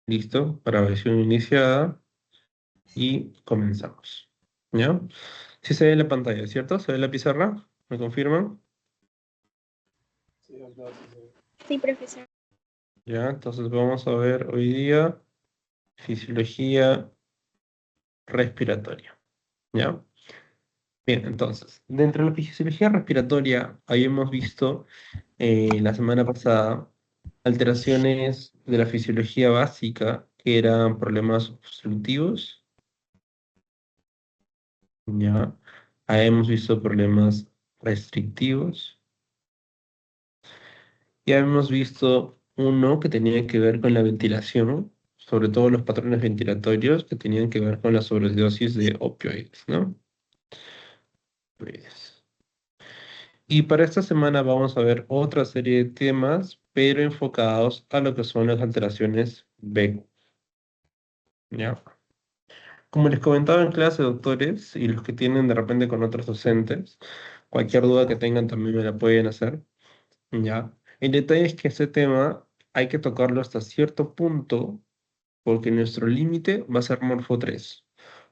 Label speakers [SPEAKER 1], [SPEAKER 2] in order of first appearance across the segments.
[SPEAKER 1] Listo, grabación iniciada y comenzamos. ¿Ya? Sí se ve en la pantalla, ¿cierto? ¿Se ve en la pizarra? ¿Me confirman?
[SPEAKER 2] Sí, profesor.
[SPEAKER 1] Ya, entonces vamos a ver hoy día fisiología respiratoria. ¿Ya? Bien, entonces, dentro de la fisiología respiratoria, ahí hemos visto la semana pasada alteraciones de la fisiología básica, que eran problemas obstructivos. Ya, ahí hemos visto problemas restrictivos. Ya hemos visto uno que tenía que ver con la ventilación, sobre todo los patrones ventilatorios que tenían que ver con la sobredosis de opioides, ¿no? Opioides. Y para esta semana vamos a ver otra serie de temas, pero enfocados a lo que son las alteraciones B. ¿Ya? Como les comentaba en clase, doctores, y los que tienen de repente con otros docentes, cualquier duda que tengan también me la pueden hacer. ¿Ya? El detalle es que este tema hay que tocarlo hasta cierto punto porque nuestro límite va a ser Morfo 3.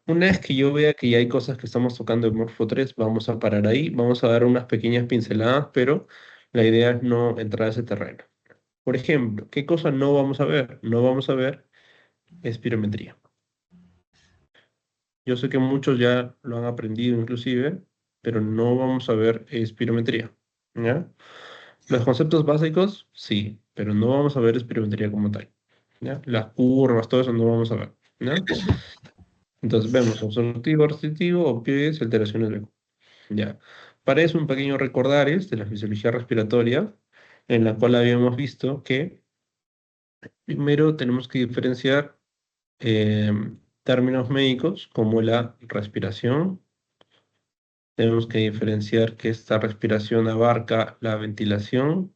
[SPEAKER 1] Una vez que yo vea que ya hay cosas que estamos tocando en Morfo 3, vamos a parar ahí, vamos a dar unas pequeñas pinceladas, pero la idea es no entrar a ese terreno. Por ejemplo, ¿qué cosa no vamos a ver? No vamos a ver espirometría. Yo sé que muchos ya lo han aprendido inclusive, pero no vamos a ver espirometría. ¿Ya? Los conceptos básicos, sí, pero no vamos a ver espirometría como tal. ¿Ya? Las curvas, todo eso no vamos a ver. ¿Ya? Entonces vemos obstructivo, restrictivo, opioides y alteraciones de eco. Ya. Para eso un pequeño recordaris de la fisiología respiratoria, en la cual habíamos visto que primero tenemos que diferenciar eh, términos médicos como la respiración. Tenemos que diferenciar que esta respiración abarca la ventilación,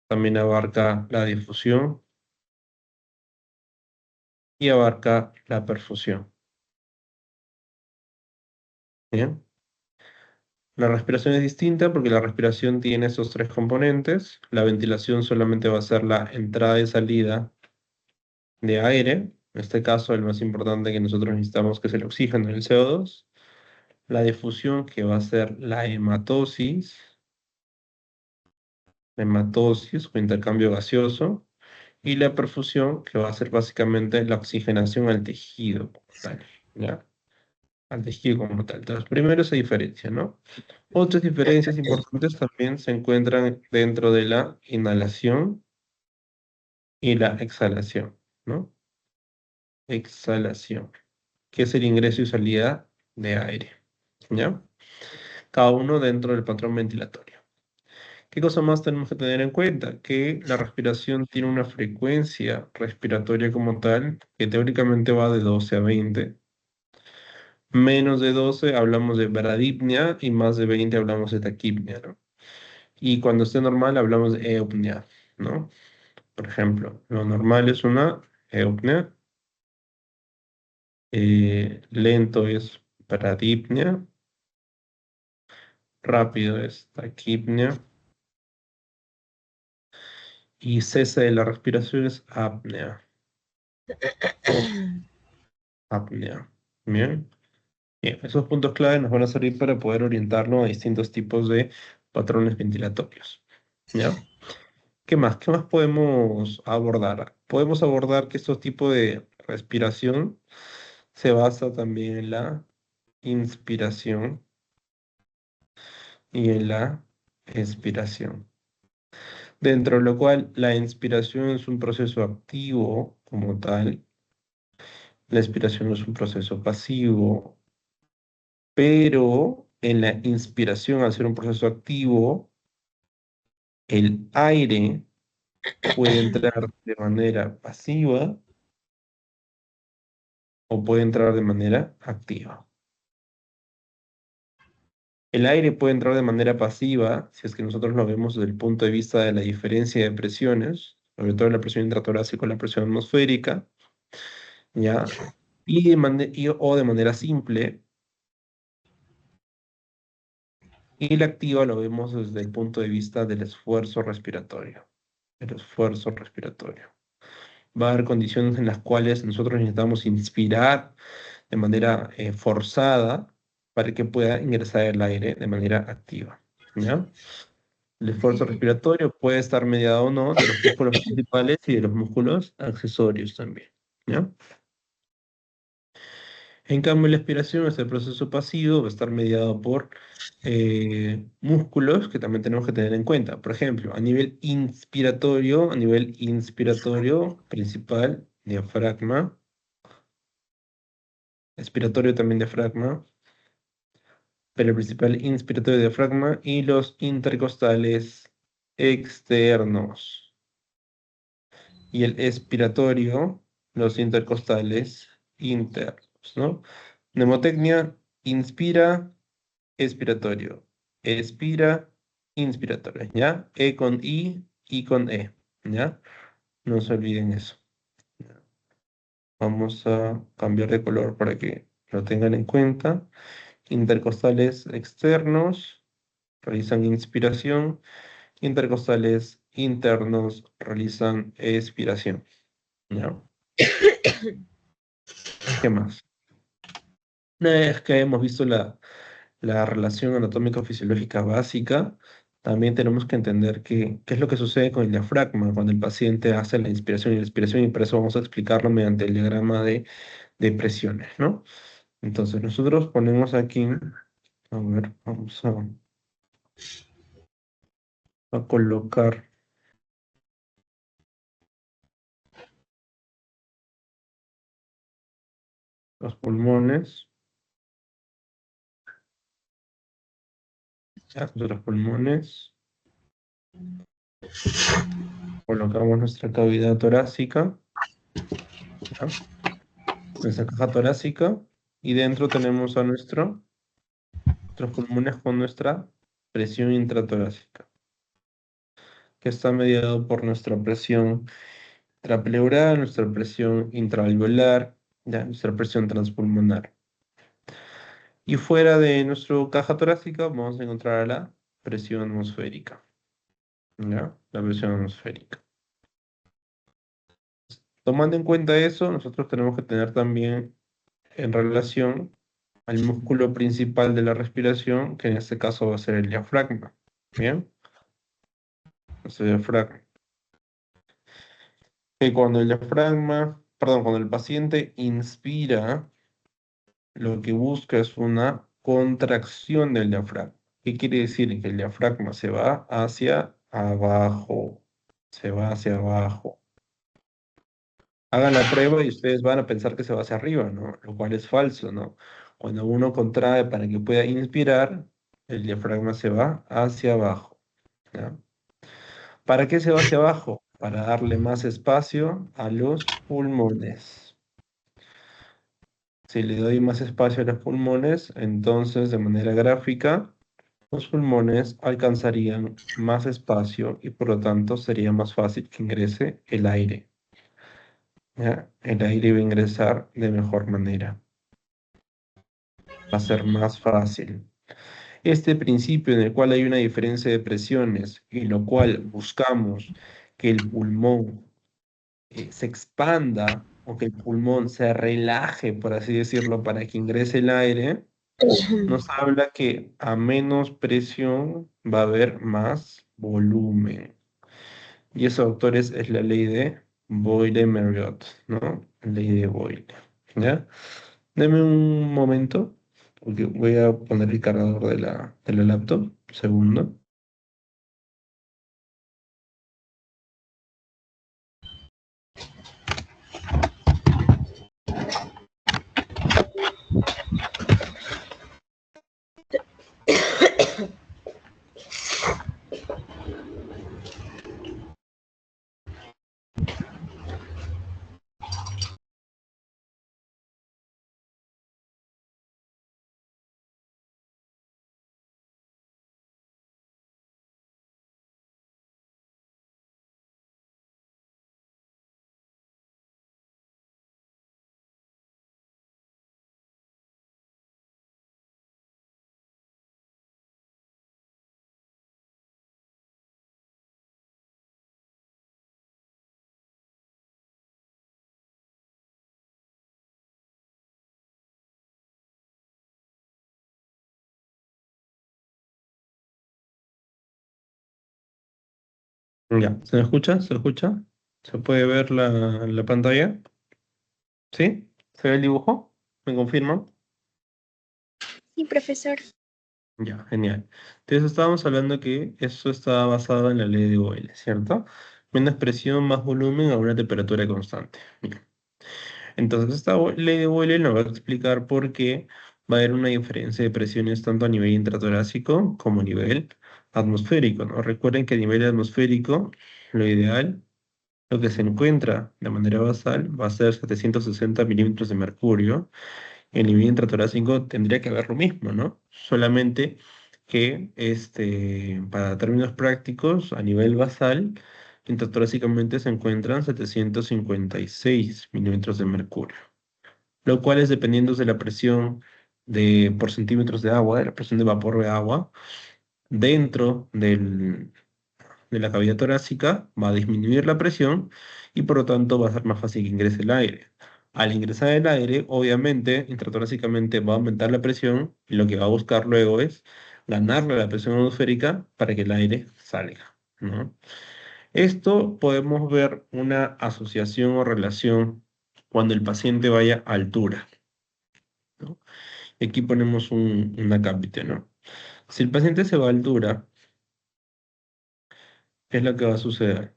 [SPEAKER 1] también abarca la difusión y abarca la perfusión. ¿Bien? La respiración es distinta porque la respiración tiene esos tres componentes. La ventilación solamente va a ser la entrada y salida de aire. En este caso, el más importante que nosotros necesitamos, que es el oxígeno y el CO2. La difusión, que va a ser la hematosis o intercambio gaseoso. Y la perfusión, que va a ser básicamente la oxigenación al tejido como tal, ¿ya? Al tejido como tal. Entonces, primero esa diferencia, ¿no? Otras diferencias importantes también se encuentran dentro de la inhalación y la exhalación, ¿no? Exhalación, que es el ingreso y salida de aire, ¿ya? Cada uno dentro del patrón ventilatorio. ¿Qué cosa más tenemos que tener en cuenta? Que la respiración tiene una frecuencia respiratoria como tal, que teóricamente va de 12 a 20. Menos de 12 hablamos de bradipnea y más de 20 hablamos de taquipnea, ¿no? Y cuando esté normal hablamos de eupnea, ¿no? Por ejemplo, lo normal es una eupnea, lento es bradipnea, rápido es taquipnea y cese de la respiración es apnea. Apnea. Bien. Bien, esos puntos clave nos van a servir para poder orientarnos a distintos tipos de patrones ventilatorios. ¿Ya? ¿Qué más? ¿Qué más podemos abordar? Podemos abordar que estos tipos de respiración se basa también en la inspiración y en la expiración. Dentro de lo cual la inspiración es un proceso activo como tal, la expiración es un proceso pasivo, pero en la inspiración, al ser un proceso activo, el aire puede entrar de manera pasiva o puede entrar de manera activa. El aire puede entrar de manera pasiva, si es que nosotros lo vemos desde el punto de vista de la diferencia de presiones, sobre todo la presión intratorácica con la presión atmosférica, ¿ya? O de manera simple, y la activa lo vemos desde el punto de vista del esfuerzo respiratorio. El esfuerzo respiratorio. va a haber condiciones en las cuales nosotros necesitamos inspirar de manera forzada para que pueda ingresar el aire de manera activa, ¿ya? El esfuerzo respiratorio puede estar mediado o no de los músculos principales y de los músculos accesorios también, ¿ya? En cambio, la expiración es el proceso pasivo, va a estar mediado por músculos que también tenemos que tener en cuenta. Por ejemplo, a nivel inspiratorio principal, diafragma, expiratorio también diafragma, pero el principal inspiratorio diafragma y los intercostales externos. Y el expiratorio, los intercostales internos, ¿no? Mnemotecnia, inspira, expiratorio. Expira, inspiratorio, ¿ya? E con I con E, ¿ya? No se olviden eso. Vamos a cambiar de color para que lo tengan en cuenta. Intercostales externos realizan inspiración. Intercostales internos realizan expiración, ¿ya? ¿Qué más? Una vez que hemos visto la relación anatómica fisiológica básica, también tenemos que entender qué es lo que sucede con el diafragma cuando el paciente hace la inspiración y la expiración, y por eso vamos a explicarlo mediante el diagrama de presiones, ¿no? Entonces, nosotros ponemos aquí, a ver, vamos a colocar los pulmones, ya, los pulmones, colocamos nuestra cavidad torácica, ¿ya? Nuestra caja torácica, y dentro tenemos a nuestros pulmones con nuestra presión intratorácica, que está mediado por nuestra presión intrapleural, nuestra presión intraalveolar, ya, nuestra presión transpulmonar. Y fuera de nuestra caja torácica vamos a encontrar la presión atmosférica, ¿ya? La presión atmosférica. Tomando en cuenta eso, nosotros tenemos que tener también en relación al músculo principal de la respiración, que en este caso va a ser el diafragma. ¿Bien? Ese diafragma. Que cuando el diafragma, perdón, cuando el paciente inspira, lo que busca es una contracción del diafragma. ¿Qué quiere decir? Que el diafragma se va hacia abajo. Se va hacia abajo. Hagan la prueba y ustedes van a pensar que se va hacia arriba, ¿no? Lo cual es falso, ¿no? Cuando uno contrae para que pueda inspirar, el diafragma se va hacia abajo, ¿ya? ¿Para qué se va hacia abajo? Para darle más espacio a los pulmones. Si le doy más espacio a los pulmones, entonces de manera gráfica, los pulmones alcanzarían más espacio y por lo tanto sería más fácil que ingrese el aire, ¿ya? El aire va a ingresar de mejor manera. Va a ser más fácil. Este principio en el cual hay una diferencia de presiones, en lo cual buscamos que el pulmón se expanda o que el pulmón se relaje, por así decirlo, para que ingrese el aire, nos habla que a menos presión va a haber más volumen. Y eso, autores, es la ley de Boyle-Marriott, ¿no? Ley de Boyle, ¿ya? Deme un momento, porque voy a poner el cargador de la laptop. Un segundo. Ya, ¿se me escucha? ¿Se escucha? ¿Se puede ver la pantalla? ¿Sí? ¿Se ve el dibujo? ¿Me confirman?
[SPEAKER 2] Sí, profesor.
[SPEAKER 1] Ya, genial. Entonces estábamos hablando que eso está basado en la ley de Boyle, ¿cierto? Menos presión más volumen a una temperatura constante. Bien. Entonces esta ley de Boyle nos va a explicar por qué va a haber una diferencia de presiones tanto a nivel intratorácico como a nivel atmosférico, ¿no? Recuerden que a nivel atmosférico lo ideal, lo que se encuentra de manera basal va a ser 760 milímetros de mercurio. En el nivel intratorácico tendría que haber lo mismo, ¿no? Solamente que para términos prácticos, a nivel basal, intratoracicamente se encuentran 756 milímetros de mercurio, lo cual es dependiendo de la presión por centímetros de agua, de la presión de vapor de agua, dentro de la cavidad torácica, va a disminuir la presión y por lo tanto va a ser más fácil que ingrese el aire. Al ingresar el aire, obviamente, intratorácicamente va a aumentar la presión y lo que va a buscar luego es ganarle la presión atmosférica para que el aire salga, ¿no? Esto podemos ver una asociación o relación cuando el paciente vaya a altura, ¿no? Aquí ponemos un acápite, ¿no? Si el paciente se va a altura, ¿qué es lo que va a suceder?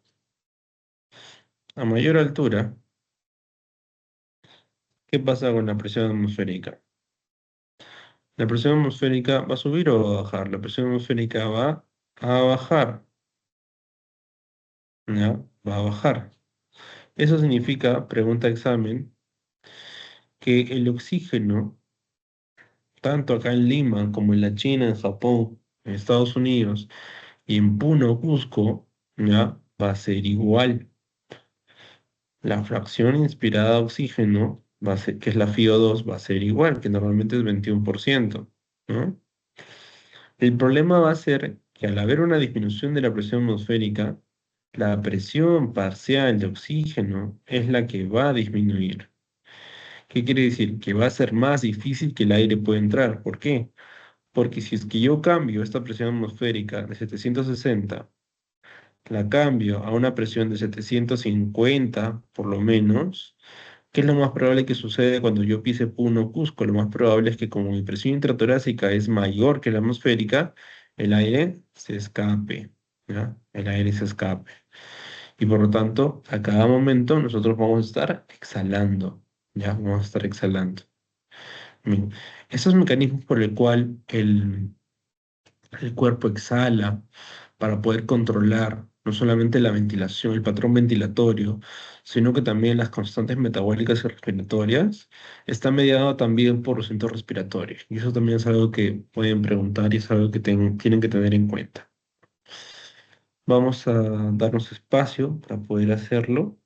[SPEAKER 1] A mayor altura, ¿qué pasa con la presión atmosférica? ¿La presión atmosférica va a subir o va a bajar? La presión atmosférica va a bajar, ¿ya? Va a bajar. Eso significa, pregunta examen, que el oxígeno, tanto acá en Lima como en la China, en Japón, en Estados Unidos y en Puno, Cusco, ¿ya? Va a ser igual. La fracción inspirada de oxígeno, va a ser, que es la FiO2, va a ser igual, que normalmente es 21%, ¿no? El problema va a ser que al haber una disminución de la presión atmosférica, la presión parcial de oxígeno es la que va a disminuir. ¿Qué quiere decir? Que va a ser más difícil que el aire pueda entrar. ¿Por qué? Porque si es que yo cambio esta presión atmosférica de 760, la cambio a una presión de 750 por lo menos, ¿qué es lo más probable que suceda cuando yo pise Puno Cusco? Lo más probable es que como mi presión intratorácica es mayor que la atmosférica, el aire se escape, ¿ya? El aire se escape. Y por lo tanto, a cada momento nosotros vamos a estar exhalando, ¿ya? Vamos a estar exhalando. Bien. Esos mecanismos por el cual el cuerpo exhala para poder controlar no solamente la ventilación, el patrón ventilatorio, sino que también las constantes metabólicas y respiratorias, está mediado también por los centros respiratorios. Y eso también es algo que pueden preguntar y es algo que tienen que tener en cuenta. Vamos a darnos espacio para poder hacerlo.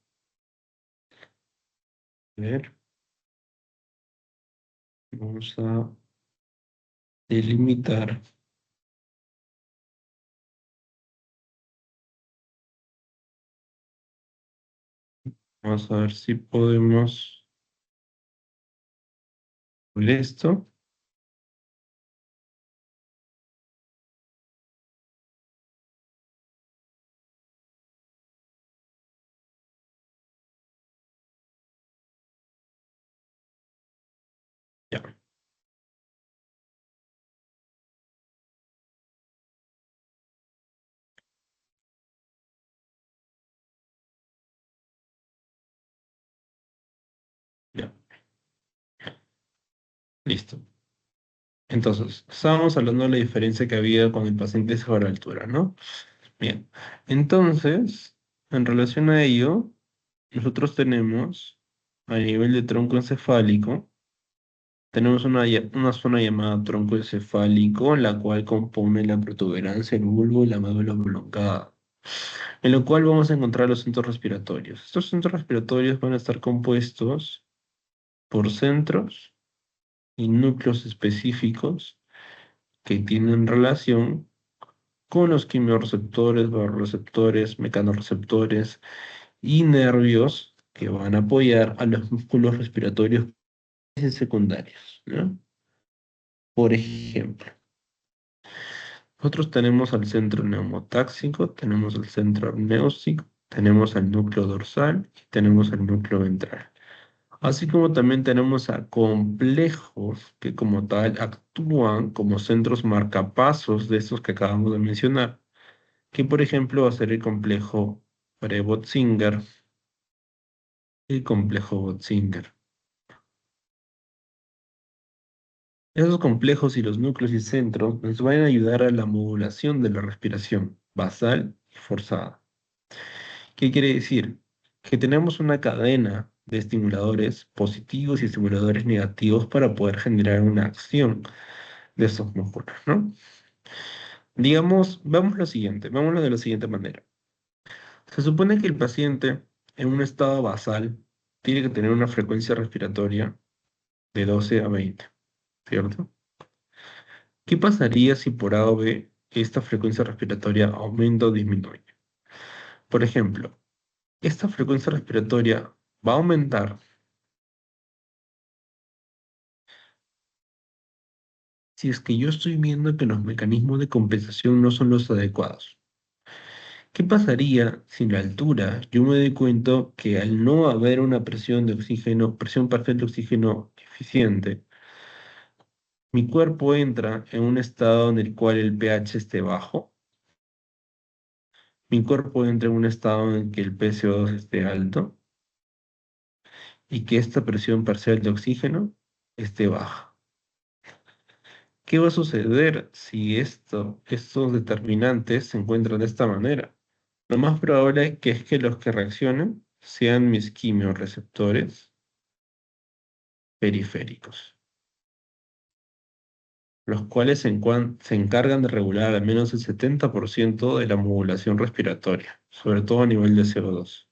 [SPEAKER 1] A ver, vamos a delimitar. Vamos a ver si podemos ver esto. Ya, ya, listo. Entonces, estábamos hablando de la diferencia que había con el paciente sobre altura, ¿no? Bien, entonces, en relación a ello, nosotros tenemos a nivel de tronco encefálico, tenemos una zona llamada tronco encefálico, la cual compone la protuberancia, el bulbo y la médula oblongada, en lo cual vamos a encontrar los centros respiratorios. Estos centros respiratorios van a estar compuestos por centros y núcleos específicos que tienen relación con los quimiorreceptores, barroreceptores, mecanorreceptores y nervios que van a apoyar a los músculos respiratorios secundarios, ¿no? Por ejemplo, Nosotros tenemos al centro neumotáxico, tenemos el centro amniótico, tenemos al núcleo dorsal y tenemos el núcleo ventral. Así como también tenemos a complejos que como tal actúan como centros marcapasos de estos que acabamos de mencionar, que por ejemplo va a ser el complejo Pre-Botzinger y el complejo Botzinger. Esos complejos y los núcleos y centros nos van a ayudar a la modulación de la respiración basal y forzada. ¿Qué quiere decir? Que tenemos una cadena de estimuladores positivos y estimuladores negativos para poder generar una acción de estos músculos, ¿no? Digamos, vamos lo siguiente, vámonos de la siguiente manera. Se supone que el paciente en un estado basal tiene que tener una frecuencia respiratoria de 12 a 20, ¿cierto? ¿Qué pasaría si por A o B esta frecuencia respiratoria aumenta o disminuye? Por ejemplo, esta frecuencia respiratoria va a aumentar si es que yo estoy viendo que los mecanismos de compensación no son los adecuados. ¿Qué pasaría si en la altura yo me doy cuenta que al no haber una presión de oxígeno, presión parcial de oxígeno eficiente, mi cuerpo entra en un estado en el cual el pH esté bajo, mi cuerpo entra en un estado en el que el PCO2 esté alto y que esta presión parcial de oxígeno esté baja? ¿Qué va a suceder si estos determinantes se encuentran de esta manera? Lo más probable que es que los que reaccionen sean mis quimiorreceptores periféricos, los cuales se encargan de regular al menos el 70% de la modulación respiratoria, sobre todo a nivel de CO2.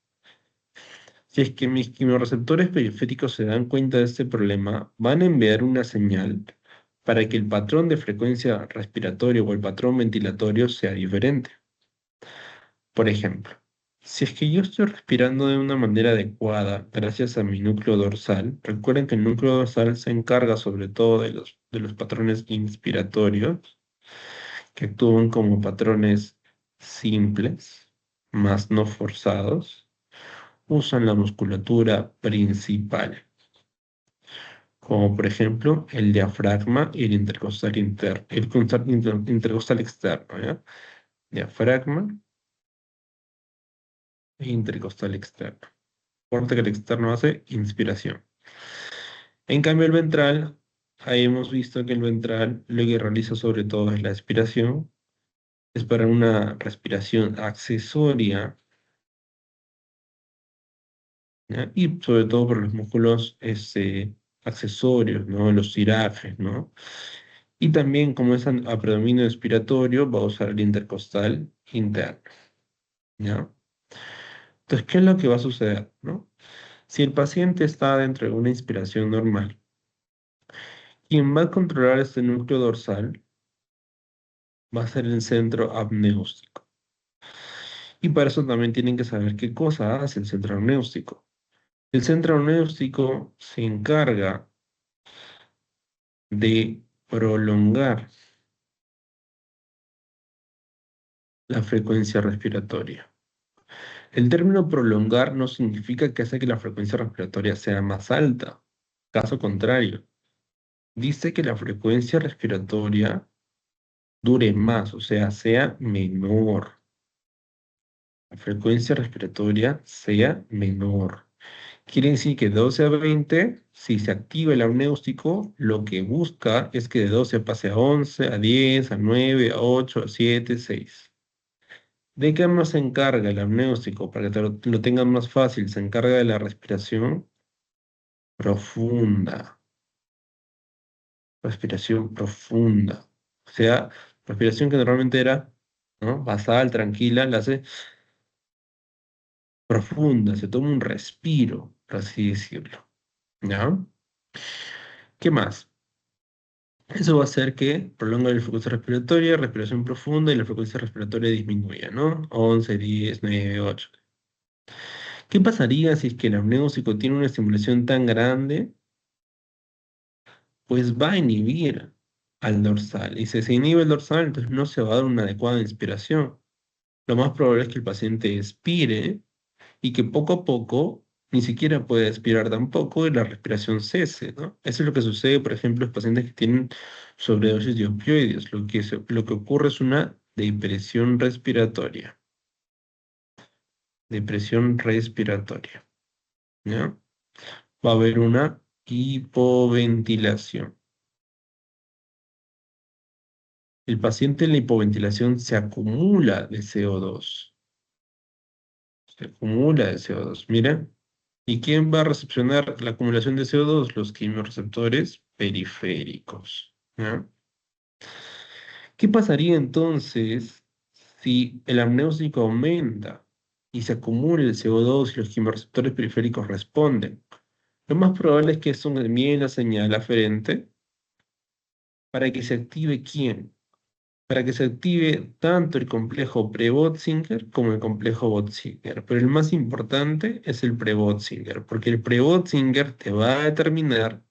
[SPEAKER 1] Si es que mis quimiorreceptores periféricos se dan cuenta de este problema, van a enviar una señal para que el patrón de frecuencia respiratoria o el patrón ventilatorio sea diferente. Por ejemplo, si es que yo estoy respirando de una manera adecuada gracias a mi núcleo dorsal, recuerden que el núcleo dorsal se encarga sobre todo de los patrones inspiratorios, que actúan como patrones simples, más no forzados, usan la musculatura principal, como por ejemplo el diafragma y el intercostal interno, intercostal externo, ¿ya? Diafragma e intercostal externo. Corte que el externo hace inspiración. En cambio, el ventral, ahí hemos visto que el ventral lo que realiza sobre todo es la expiración, es para una respiración accesoria, ¿ya? Y sobre todo por los músculos accesorios, ¿no? Los tirajes, ¿no? Y también, como es a predominio expiratorio, va a usar el intercostal interno, ¿ya? Entonces, ¿qué es lo que va a suceder, no? Si el paciente está dentro de una inspiración normal, quien va a controlar este núcleo dorsal va a ser el centro apneústico. Y para eso también tienen que saber qué cosa hace el centro apneústico. El centro apneústico se encarga de prolongar la frecuencia respiratoria. El término prolongar no significa que hace que la frecuencia respiratoria sea más alta. Caso contrario, dice que la frecuencia respiratoria dure más, o sea menor. La frecuencia respiratoria sea menor. Quiere decir que 12 a 20, si se activa el apnéustico, lo que busca es que de 12 pase a 11, a 10, a 9, a 8, a 7, 6. ¿De qué más se encarga el apnéustico? Para que lo tengan más fácil, se encarga de la respiración profunda. Respiración profunda. O sea, respiración que normalmente era, ¿no? Basal, tranquila, la hace profunda, se toma un respiro, por así decirlo. ¿Ya? ¿Qué más? Eso va a hacer que prolongue la frecuencia respiratoria, respiración profunda y la frecuencia respiratoria disminuya, ¿no? 11, 10, 9, 8. ¿Qué pasaría si es que el apnéusico tiene una estimulación tan grande? Pues va a inhibir al dorsal. Y si se inhibe el dorsal, entonces no se va a dar una adecuada inspiración. Lo más probable es que el paciente expire y que poco a poco ni siquiera puede expirar tampoco y la respiración cese, ¿no? Eso es lo que sucede, por ejemplo, en los pacientes que tienen sobredosis de opioides. Lo que ocurre es una depresión respiratoria. Depresión respiratoria, ¿ya? Va a haber una hipoventilación. El paciente en la hipoventilación se acumula de CO2. Se acumula de CO2. Mira. ¿Y quién va a recepcionar la acumulación de CO2? Los quimiorreceptores periféricos, ¿ya? ¿Qué pasaría entonces si el amniótico aumenta y se acumula el CO2 y los quimiorreceptores periféricos responden? Lo más probable es que esto envíe la señal aferente para que se active ¿quién? Para que se active tanto el complejo pre-Botzinger como el complejo Botzinger. Pero el más importante es el pre-Botzinger, porque el pre-Botzinger te va a determinar,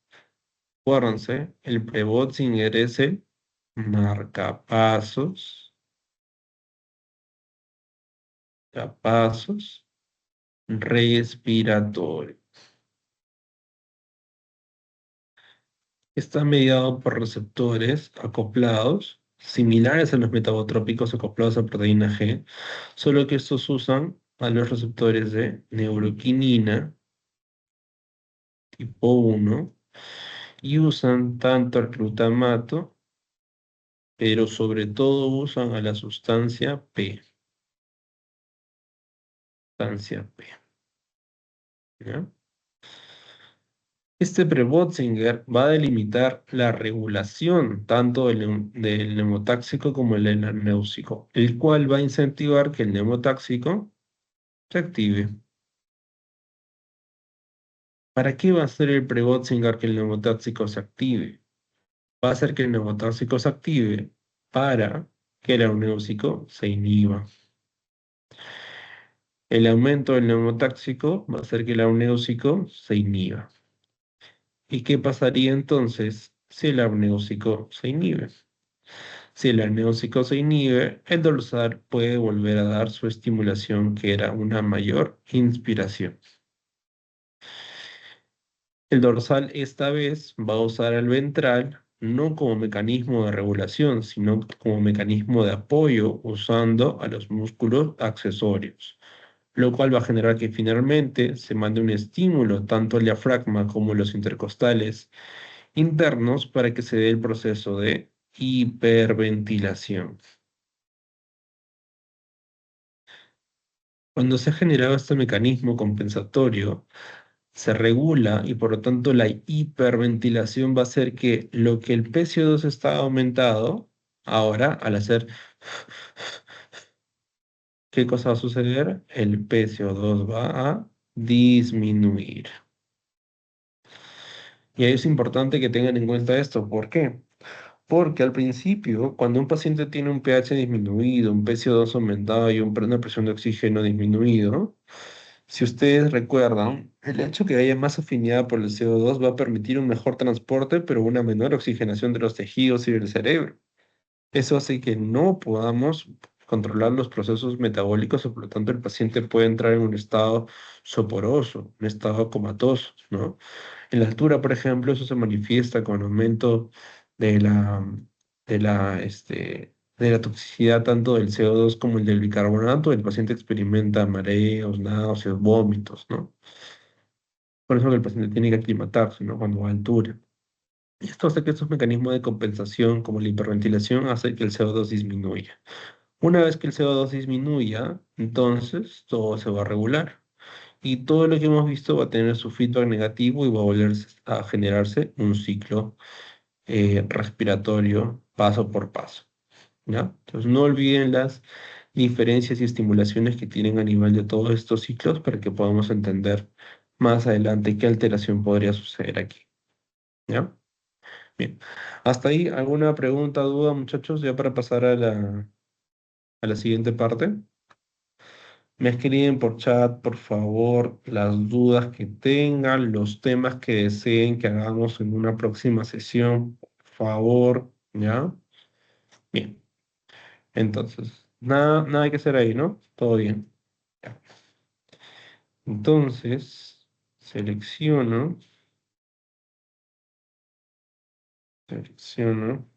[SPEAKER 1] acuérdense, el pre-Botzinger es el marcapasos, marcapasos respiratorio. Está mediado por receptores acoplados, similares a los metabotrópicos acoplados a proteína G, solo que estos usan a los receptores de neuroquinina tipo 1 y usan tanto el glutamato, pero sobre todo usan a la sustancia P, ¿ya? Este Prebotzinger va a delimitar la regulación tanto del neumotáxico como el aneurésico, el cual va a incentivar que el neumotáxico se active. ¿Para qué va a hacer el Prebotzinger que el neumotáxico se active? Va a hacer que el neumotáxico se active para que el aneurésico se inhiba. El aumento del neumotáxico va a hacer que el aneurésico se inhiba. ¿Y qué pasaría entonces si el aneurésico se inhibe? Si el aneurésico se inhibe, el dorsal puede volver a dar su estimulación, que era una mayor inspiración. El dorsal esta vez va a usar el ventral no como mecanismo de regulación, sino como mecanismo de apoyo usando a los músculos accesorios, lo cual va a generar que finalmente se mande un estímulo tanto al diafragma como a los intercostales internos para que se dé el proceso de hiperventilación. Cuando se ha generado este mecanismo compensatorio, se regula y por lo tanto la hiperventilación va a hacer que lo que el PCO2 está aumentado, ahora al hacer, ¿qué cosa va a suceder? El PCO2 va a disminuir. Y ahí es importante que tengan en cuenta esto. ¿Por qué? Porque al principio, cuando un paciente tiene un pH disminuido, un PCO2 aumentado y una presión de oxígeno disminuido, si ustedes recuerdan, el hecho que haya más afinidad por el CO2 va a permitir un mejor transporte, pero una menor oxigenación de los tejidos y del cerebro. Eso hace que no podamos controlar los procesos metabólicos y por lo tanto el paciente puede entrar en un estado soporoso, un estado comatoso, ¿no? En la altura, por ejemplo, eso se manifiesta con aumento de la, de la toxicidad tanto del CO2 como el del bicarbonato. El paciente experimenta mareos, náuseas, vómitos, ¿no? Por eso que el paciente tiene que aclimatarse, ¿no? Cuando va a altura. Y esto hace que estos mecanismos de compensación, como la hiperventilación, hace que el CO2 disminuya. Una vez que el CO2 disminuya, entonces todo se va a regular. Y todo lo que hemos visto va a tener su feedback negativo y va a volver a generarse un ciclo respiratorio paso por paso, ¿ya? Entonces no olviden las diferencias y estimulaciones que tienen a nivel de todos estos ciclos para que podamos entender más adelante qué alteración podría suceder aquí, ¿ya? Bien. Hasta ahí, ¿alguna pregunta, duda, muchachos? Ya para pasar a la siguiente parte. Me escriben por chat, por favor, las dudas que tengan, los temas que deseen que hagamos en una próxima sesión, por favor. ¿Ya? Bien. Entonces, nada hay que hacer ahí, ¿no? Todo bien. Ya. Entonces, selecciono, selecciono,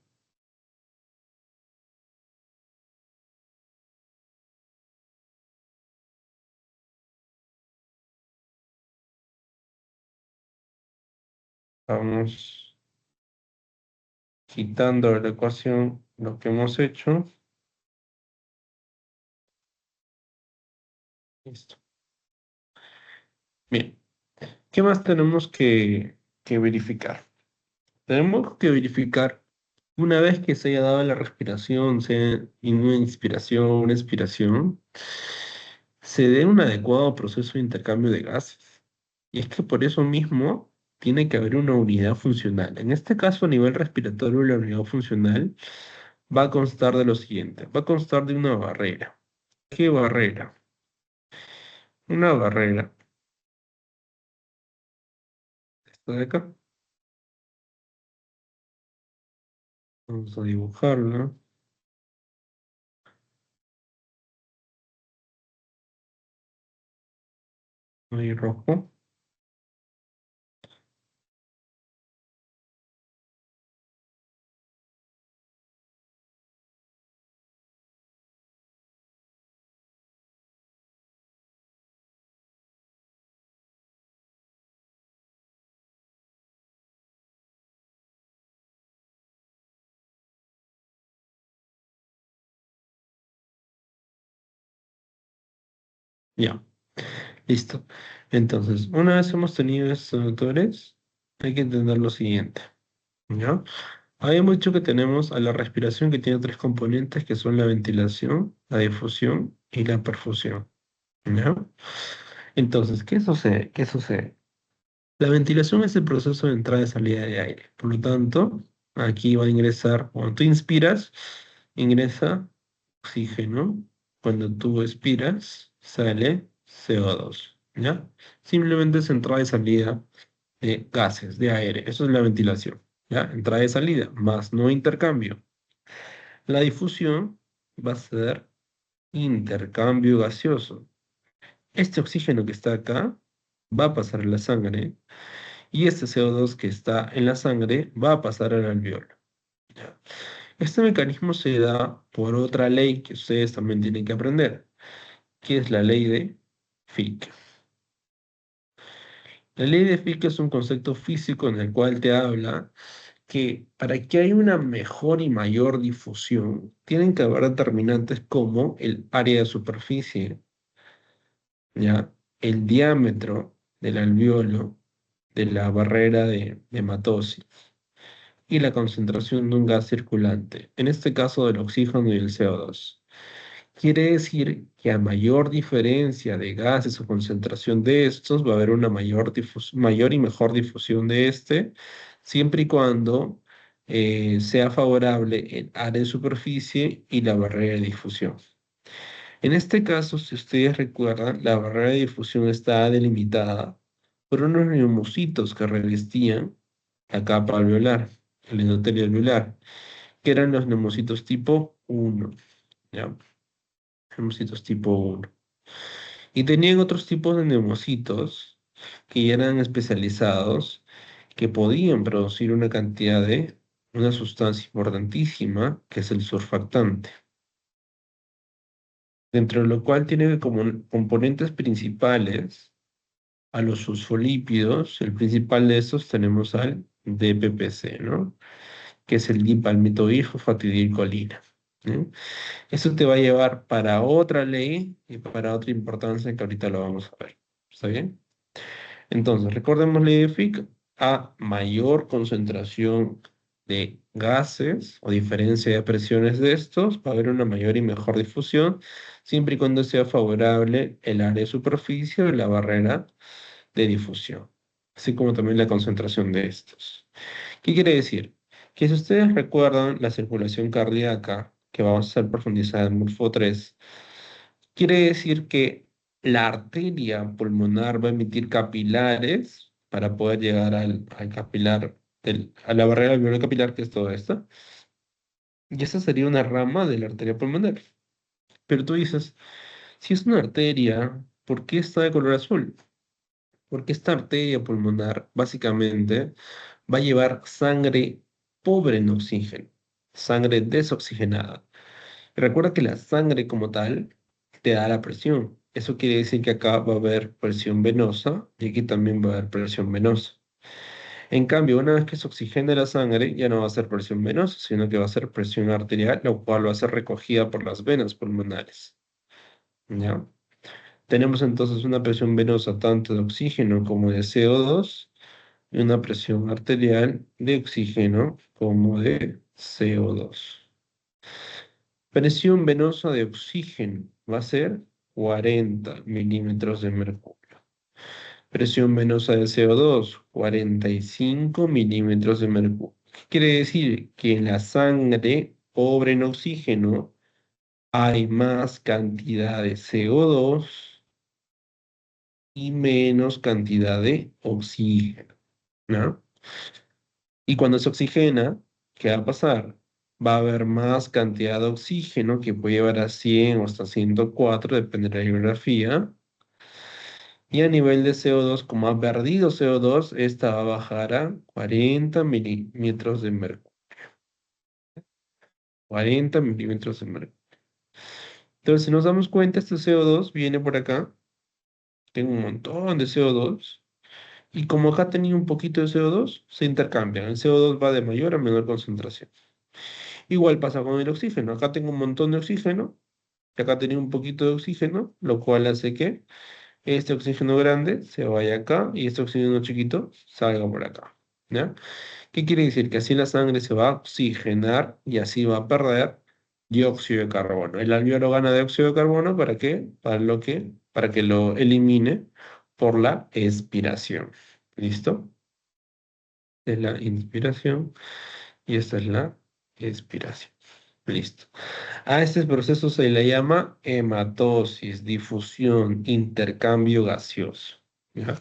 [SPEAKER 1] vamos quitando de la ecuación lo que hemos hecho. Listo. Bien. ¿Qué más tenemos que verificar? Tenemos que verificar, una vez que se haya dado la respiración, sea una inspiración, una expiración, se dé un adecuado proceso de intercambio de gases. Y es que por eso mismo tiene que haber una unidad funcional. En este caso, a nivel respiratorio, la unidad funcional va a constar de lo siguiente. Va a constar de una barrera. ¿Qué barrera? Una barrera. Esta de acá. Vamos a dibujarla. Ahí rojo. Ya. Listo. Entonces, una vez hemos tenido estos autores, hay que entender lo siguiente, ¿ya? Habíamos dicho que tenemos a la respiración que tiene tres componentes que son la ventilación, la difusión y la perfusión, ¿ya? Entonces, ¿qué sucede? ¿Qué sucede? La ventilación es el proceso de entrada y salida de aire. Por lo tanto, aquí va a ingresar, cuando tú inspiras, ingresa oxígeno. Cuando tú expiras, sale CO2, ¿ya? Simplemente es entrada y salida de gases, de aire. Eso es la ventilación, ¿ya? Entrada y salida, más no intercambio. La difusión va a ser intercambio gaseoso. Este oxígeno que está acá va a pasar a la sangre y este CO2 que está en la sangre va a pasar al alveolo, ¿ya? Este mecanismo se da por otra ley que ustedes también tienen que aprender, que es la ley de Fick. La ley de Fick es un concepto físico en el cual te habla que para que haya una mejor y mayor difusión, tienen que haber determinantes como el área de superficie, ¿ya? El diámetro del alveolo, de la barrera de matosis y la concentración de un gas circulante, en este caso del oxígeno y el CO2. Quiere decir que a mayor diferencia de gases o concentración de estos, va a haber una mayor y mejor difusión de este, siempre y cuando sea favorable el área de superficie y la barrera de difusión. En este caso, si ustedes recuerdan, la barrera de difusión está delimitada por unos neumocitos que revestían la capa alveolar, el endotelio alveolar, que eran los neumocitos tipo 1, ¿ya? Neumocitos tipo 1. Y tenían otros tipos de neumocitos que ya eran especializados, que podían producir una cantidad de una sustancia importantísima, que es el surfactante, dentro de lo cual tiene como componentes principales a los fosfolípidos. El principal de estos tenemos al DPPC, ¿no? Que es el dipalmitoidilfosfatidilcolina, ¿no? Eso te va a llevar para otra ley y para otra importancia que ahorita lo vamos a ver. ¿Está bien? Entonces, recordemos ley de Fick: a mayor concentración de gases o diferencia de presiones de estos, va a haber una mayor y mejor difusión, siempre y cuando sea favorable el área de superficie o la barrera de difusión, así como también la concentración de estos. ¿Qué quiere decir? Que si ustedes recuerdan la circulación cardíaca, que vamos a hacer profundizada en Morfo 3, quiere decir que la arteria pulmonar va a emitir capilares para poder llegar al capilar, a la barrera alveolar capilar, que es todo esto. Y esa sería una rama de la arteria pulmonar. Pero tú dices, si es una arteria, ¿por qué está de color azul? Porque esta arteria pulmonar básicamente va a llevar sangre pobre en oxígeno, sangre desoxigenada. Recuerda que la sangre como tal te da la presión. Eso quiere decir que acá va a haber presión venosa y aquí también va a haber presión venosa. En cambio, una vez que se oxigene la sangre, ya no va a ser presión venosa, sino que va a ser presión arterial, lo cual va a ser recogida por las venas pulmonares. ¿Ya? Tenemos entonces una presión venosa tanto de oxígeno como de CO2 y una presión arterial de oxígeno como de CO2. Presión venosa de oxígeno va a ser 40 milímetros de mercurio. Presión venosa de CO2, 45 milímetros de mercurio. ¿Qué quiere decir? Que en la sangre pobre en oxígeno hay más cantidad de CO2 y menos cantidad de oxígeno, ¿no? Y cuando se oxigena, ¿qué va a pasar? Va a haber más cantidad de oxígeno que puede llevar a 100 o hasta 104, depende de la geografía. Y a nivel de CO2, como ha perdido CO2, esta va a bajar a 40 milímetros de mercurio. 40 milímetros de mercurio. Entonces, si nos damos cuenta, este CO2 viene por acá. Tengo un montón de CO2. Y como acá tenía un poquito de CO2, se intercambian. El CO2 va de mayor a menor concentración. Igual pasa con el oxígeno. Acá tengo un montón de oxígeno. Y acá tenía un poquito de oxígeno, lo cual hace que este oxígeno grande se vaya acá y este oxígeno chiquito salga por acá. ¿Ya? ¿Qué quiere decir? Que así la sangre se va a oxigenar y así va a perder dióxido de carbono. El alveolo gana dióxido de carbono, ¿para qué? Para que lo elimine por la expiración. ¿Listo? Es la inspiración y esta es la expiración. Listo. A este proceso se le llama hematosis, difusión, intercambio gaseoso. ¿Ya?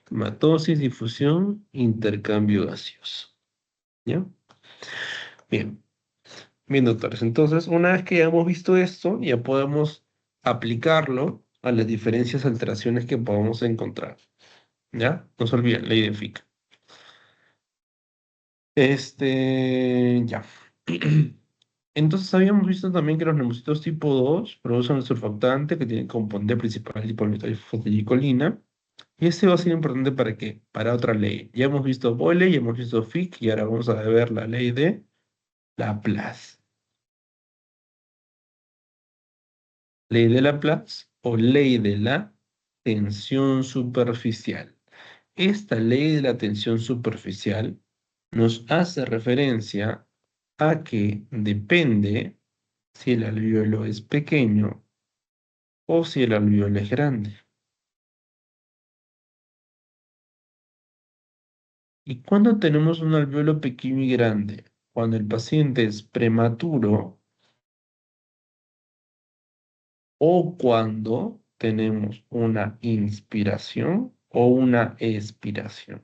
[SPEAKER 1] Hematosis, difusión, intercambio gaseoso. ¿Ya? Bien. Bien, doctores. Entonces, una vez que ya hemos visto esto, ya podemos aplicarlo a las diferentes alteraciones que podamos encontrar. ¿Ya? No se olviden, ley de Fick. Ya. Entonces, habíamos visto también que los neumocitos tipo 2 producen el surfactante que tiene componente principal lipometalfosfatidicolina. Y este va a ser importante para qué? Para otra ley. Ya hemos visto Boyle, ya hemos visto Fick y ahora vamos a ver la ley de Laplace. Ley de Laplace o ley de la tensión superficial. Esta ley de la tensión superficial nos hace referencia a que depende si el alveolo es pequeño o si el alveolo es grande. ¿Y cuando tenemos un alveolo pequeño y grande? Cuando el paciente es prematuro o cuando tenemos una inspiración o una expiración.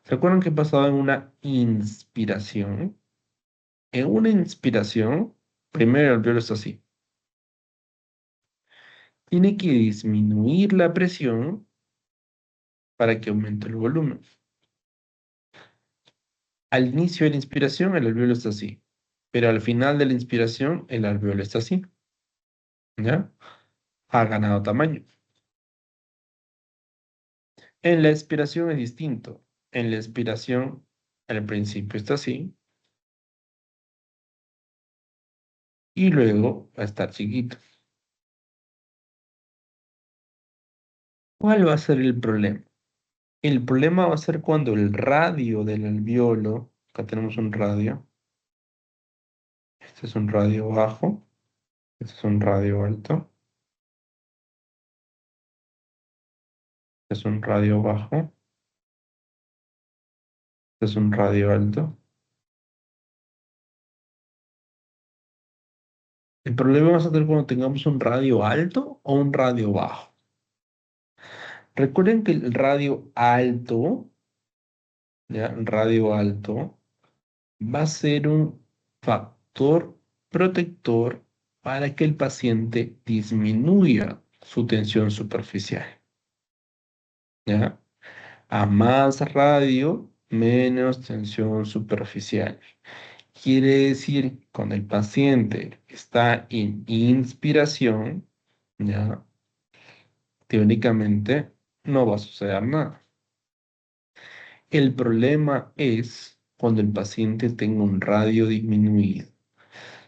[SPEAKER 1] ¿Se acuerdan qué pasaba en una inspiración? En una inspiración, primero el alveolo está así. Tiene que disminuir la presión para que aumente el volumen. Al inicio de la inspiración, el alveolo está así. Pero al final de la inspiración, el alveolo está así. ¿Ya? Ha ganado tamaño. En la expiración es distinto. En la expiración, al principio está así y luego va a estar chiquito. ¿Cuál va a ser el problema? El problema va a ser cuando el radio del alveolo, acá tenemos un radio, este es un radio bajo, este es un radio alto, este es un radio bajo, este es un radio alto. El problema va a ser cuando tengamos un radio alto o un radio bajo. Recuerden que el radio alto, ¿ya? Radio alto, va a ser un factor protector para que el paciente disminuya su tensión superficial. ¿Ya? A más radio, menos tensión superficial. Quiere decir, cuando el paciente está en inspiración, ¿ya? Teóricamente no va a suceder nada. El problema es cuando el paciente tenga un radio disminuido.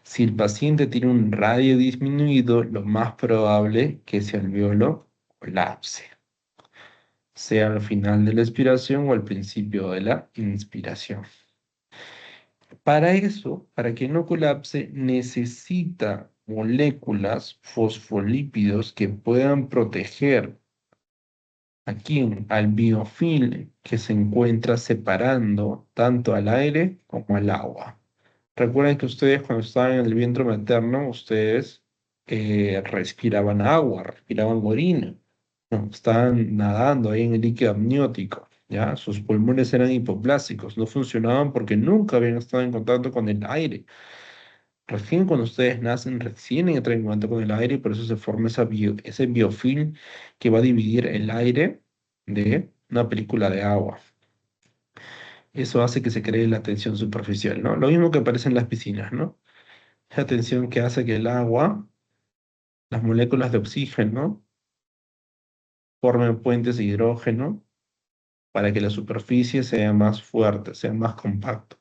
[SPEAKER 1] Si el paciente tiene un radio disminuido, lo más probable es que ese alveolo colapse, sea al final de la expiración o al principio de la inspiración. Para eso, para que no colapse, necesita moléculas fosfolípidos que puedan proteger aquí al biofilm que se encuentra separando tanto al aire como al agua. Recuerden que ustedes cuando estaban en el vientre materno, ustedes respiraban agua, respiraban orina, ¿no? Estaban nadando ahí en el líquido amniótico, ¿ya? Sus pulmones eran hipoplásticos, no funcionaban porque nunca habían estado en contacto con el aire. Recién cuando ustedes nacen, recién entran en contacto con el aire y por eso se forma ese biofilm que va a dividir el aire de una película de agua. Eso hace que se cree la tensión superficial, ¿no? Lo mismo que aparece en las piscinas, ¿no? Esa tensión que hace que el agua, las moléculas de oxígeno, formen puentes de hidrógeno para que la superficie sea más fuerte, sea más compacto.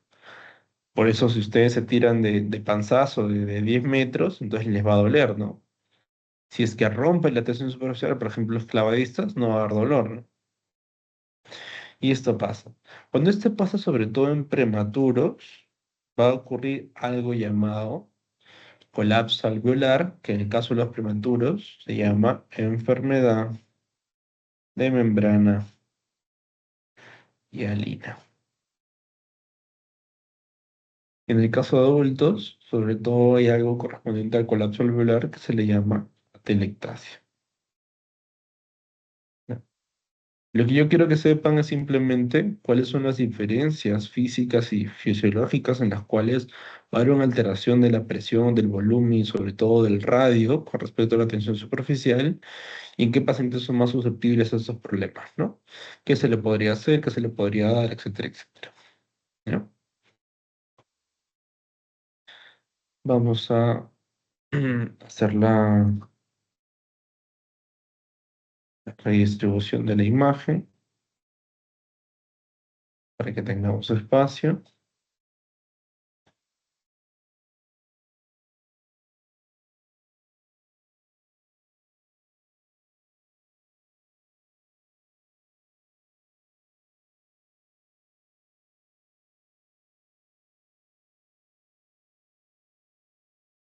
[SPEAKER 1] Por eso si ustedes se tiran de panzazo de 10 metros, entonces les va a doler, ¿no? Si es que rompe la tensión superficial, por ejemplo, los clavadistas, no va a haber dolor, ¿no? Y esto pasa. Cuando esto pasa, sobre todo en prematuros, va a ocurrir algo llamado colapso alveolar, que en el caso de los prematuros se llama enfermedad de membrana hialina. En el caso de adultos, sobre todo hay algo correspondiente al colapso alveolar que se le llama atelectasia. Lo que yo quiero que sepan es simplemente cuáles son las diferencias físicas y fisiológicas en las cuales va a haber una alteración de la presión, del volumen y sobre todo del radio con respecto a la tensión superficial y en qué pacientes son más susceptibles a estos problemas, ¿no? ¿Qué se le podría hacer, qué se le podría dar, etcétera, etcétera? ¿Ya? Vamos a hacer la redistribución de la imagen para que tengamos espacio.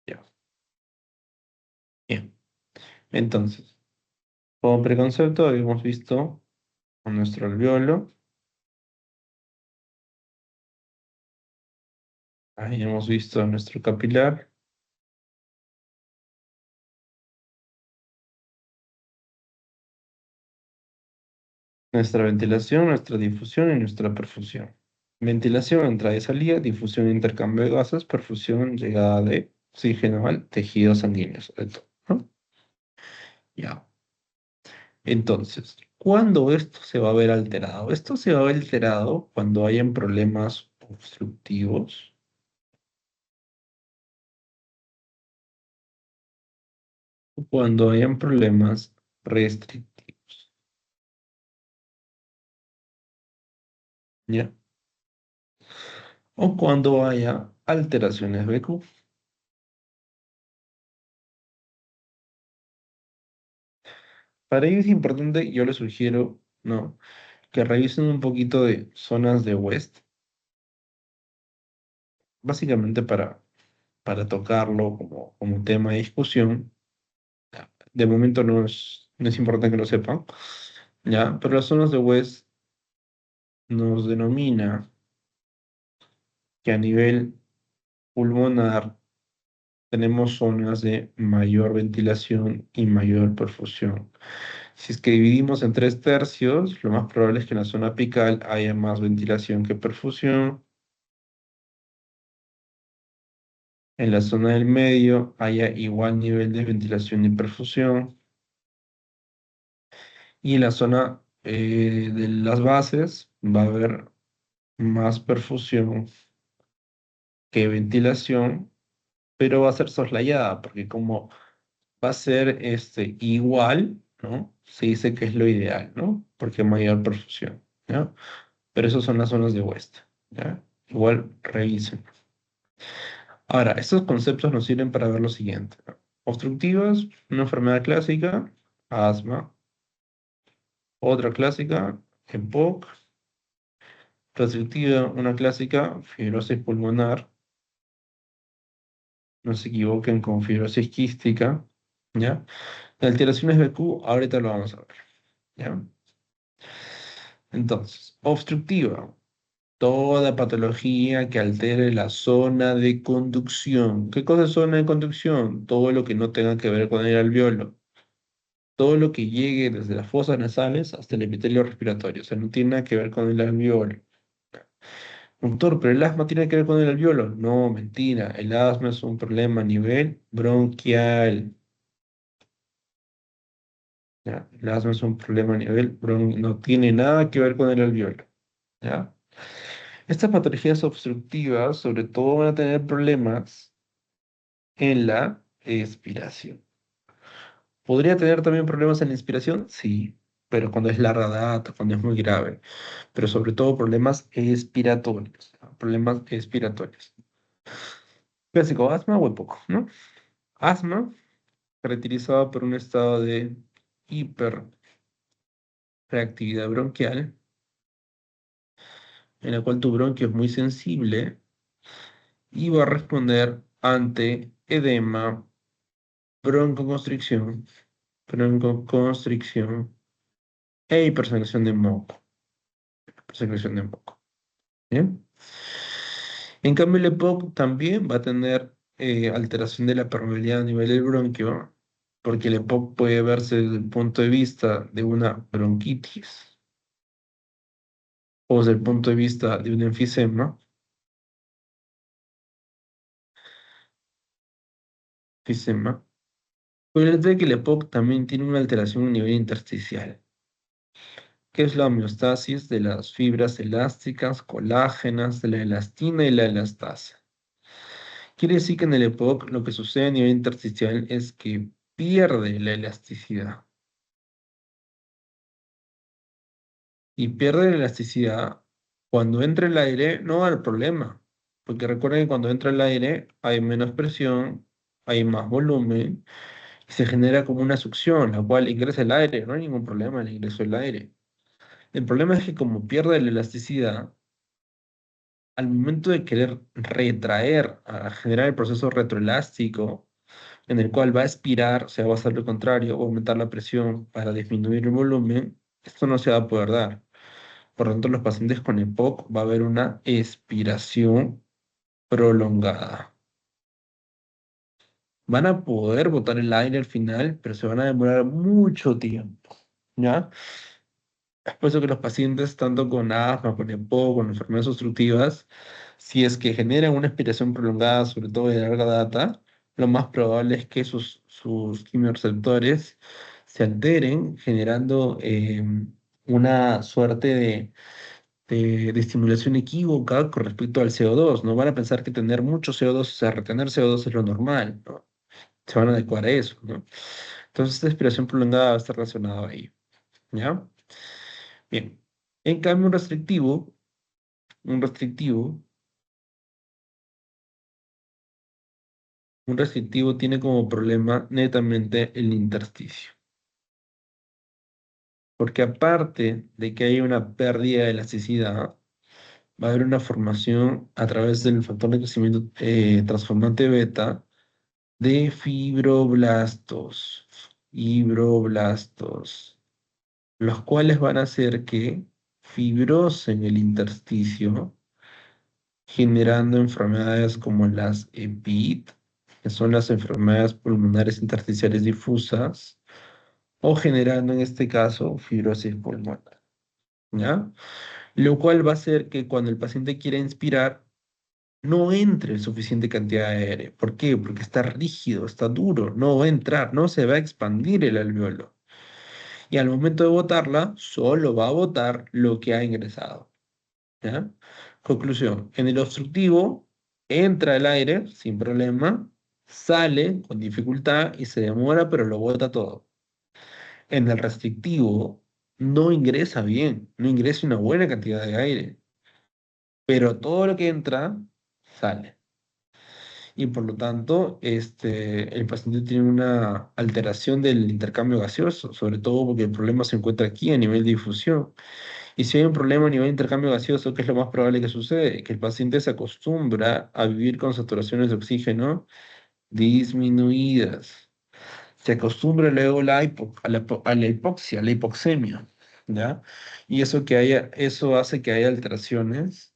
[SPEAKER 1] Ya. Bien. Entonces, como preconcepto habíamos visto a nuestro alveolo, ahí hemos visto a nuestro capilar, nuestra ventilación, nuestra difusión y nuestra perfusión. Ventilación, entrada y salida, difusión, intercambio de gases, perfusión, llegada de oxígeno al tejido sanguíneo, sobre todo, ¿no? Ya. Entonces, ¿cuándo esto se va a ver alterado? Esto se va a ver alterado cuando hayan problemas obstructivos, o cuando hayan problemas restrictivos, ¿ya? O cuando haya alteraciones BQ. Para ello es importante, yo les sugiero, ¿no? Que revisen un poquito de zonas de West, básicamente para tocarlo como tema de discusión. De momento no es importante que lo sepan, ¿ya? Pero las zonas de West nos denomina que a nivel pulmonar tenemos zonas de mayor ventilación y mayor perfusión. Si es que dividimos en 3 tercios, lo más probable es que en la zona apical haya más ventilación que perfusión. en la zona del medio haya igual nivel de ventilación y perfusión, y en la zona de las bases va a haber más perfusión que ventilación, pero va a ser soslayada, porque como va a ser igual, ¿no? Se dice que es lo ideal, ¿no? Porque hay mayor perfusión, ¿ya? Pero esas son las zonas de West, ¿ya? Igual revisen. Ahora, estos conceptos nos sirven para ver lo siguiente, ¿no? Obstructivas, una enfermedad clásica, asma. Otra clásica, EPOC. Restrictiva, una clásica, fibrosis pulmonar. No se equivoquen con fibrosis quística, ¿ya? Las alteraciones BQ, ahorita lo vamos a ver, ¿ya? Entonces, obstructiva, toda patología que altere la zona de conducción. ¿Qué cosa es zona de conducción? Todo lo que no tenga que ver con el alveolo. Todo lo que llegue desde las fosas nasales hasta el epitelio respiratorio. O sea, no tiene nada que ver con el alveolo. Doctor, pero el asma tiene que ver con el alveolo. No, mentira. El asma es un problema a nivel bronquial. ¿Ya? El asma es un problema a nivel no tiene nada que ver con el alveolo. ¿Ya? Estas patologías obstructivas, sobre todo, van a tener problemas en la expiración. ¿Podría tener también problemas en la inspiración? Sí, pero cuando es larga data, cuando es muy grave. Pero sobre todo problemas expiratorios. Problemas expiratorios. Clásico, asma o poco, ¿no? Asma, caracterizado por un estado de hiperreactividad bronquial, en la cual tu bronquio es muy sensible y va a responder ante edema, broncoconstricción, broncoconstricción e hipersecreción de moco. Hipersecreción de moco. ¿Bien? En cambio, el EPOC también va a tener alteración de la permeabilidad a nivel del bronquio, porque el EPOC puede verse desde el punto de vista de una bronquitis o desde el punto de vista de un enfisema. Enfisema. Pero el hecho de que el EPOC también tiene una alteración a nivel intersticial, que es la homeostasis de las fibras elásticas, colágenas, de la elastina y la elastasa. Quiere decir que en el EPOC lo que sucede a nivel intersticial es que pierde la elasticidad. Y pierde la elasticidad cuando entra el aire, no va a haber problema. Porque recuerden que cuando entra el aire hay menos presión, hay más volumen, y se genera como una succión, la cual ingresa el aire, no hay ningún problema en el ingreso del aire. El problema es que como pierde la elasticidad, al momento de querer retraer, a generar el proceso retroelástico, en el cual va a expirar, o sea, va a hacer lo contrario, va a aumentar la presión para disminuir el volumen, esto no se va a poder dar. Por lo tanto, los pacientes con EPOC va a haber una expiración prolongada. Van a poder botar el aire al final, pero se van a demorar mucho tiempo, ¿ya? Es por eso que los pacientes, tanto con asma, con EPOC, con enfermedades obstructivas, si es que generan una expiración prolongada, sobre todo de larga data, lo más probable es que sus quimiorreceptores se alteren, generando una suerte de estimulación equívoca con respecto al CO2. No van a pensar que tener mucho CO2, o sea, retener CO2 es lo normal, ¿no? Se van a adecuar a eso, ¿no? Entonces, esta expiración prolongada va a estar relacionada ahí, ¿ya? Bien. En cambio, un restrictivo, un restrictivo tiene como problema netamente el intersticio. Porque aparte de que hay una pérdida de elasticidad, va a haber una formación a través del factor de crecimiento transformante beta de fibroblastos, los cuales van a hacer que fibrosen el intersticio, generando enfermedades como las EPID, que son las enfermedades pulmonares intersticiales difusas, o generando en este caso fibrosis pulmonar, ¿ya? Lo cual va a hacer que cuando el paciente quiera inspirar, no entre suficiente cantidad de aire. ¿Por qué? Porque está rígido, está duro, no va a entrar, no se va a expandir el alveolo. Y al momento de botarla, solo va a botar lo que ha ingresado. ¿Ya? Conclusión, en el obstructivo entra el aire sin problema, sale con dificultad y se demora, pero lo bota todo. En el restrictivo no ingresa bien, no ingresa una buena cantidad de aire, pero todo lo que entra sale. Y por lo tanto, el paciente tiene una alteración del intercambio gaseoso, sobre todo porque el problema se encuentra aquí a nivel de difusión. Y si hay un problema a nivel de intercambio gaseoso, ¿qué es lo más probable que sucede? Que el paciente se acostumbra a vivir con saturaciones de oxígeno disminuidas. Se acostumbra luego a la hipoxia, a la hipoxemia, ¿ya? Y eso hace que haya alteraciones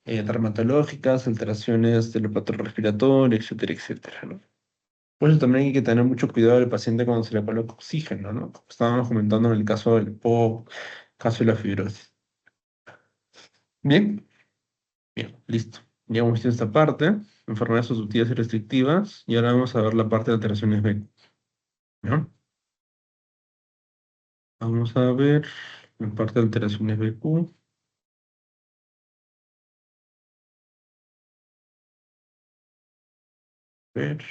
[SPEAKER 1] dermatológicas, alteraciones del patrón respiratorio, etcétera, etcétera, ¿no? Por eso también hay que tener mucho cuidado al paciente cuando se le coloca oxígeno, ¿no? Como estábamos comentando en el caso del POC, caso de la fibrosis. Bien, bien, listo. Ya hemos visto esta parte, enfermedades obstructivas y restrictivas, y ahora vamos a ver la parte de alteraciones B, ¿no? Vamos a ver la parte de alteraciones BQ. Ver,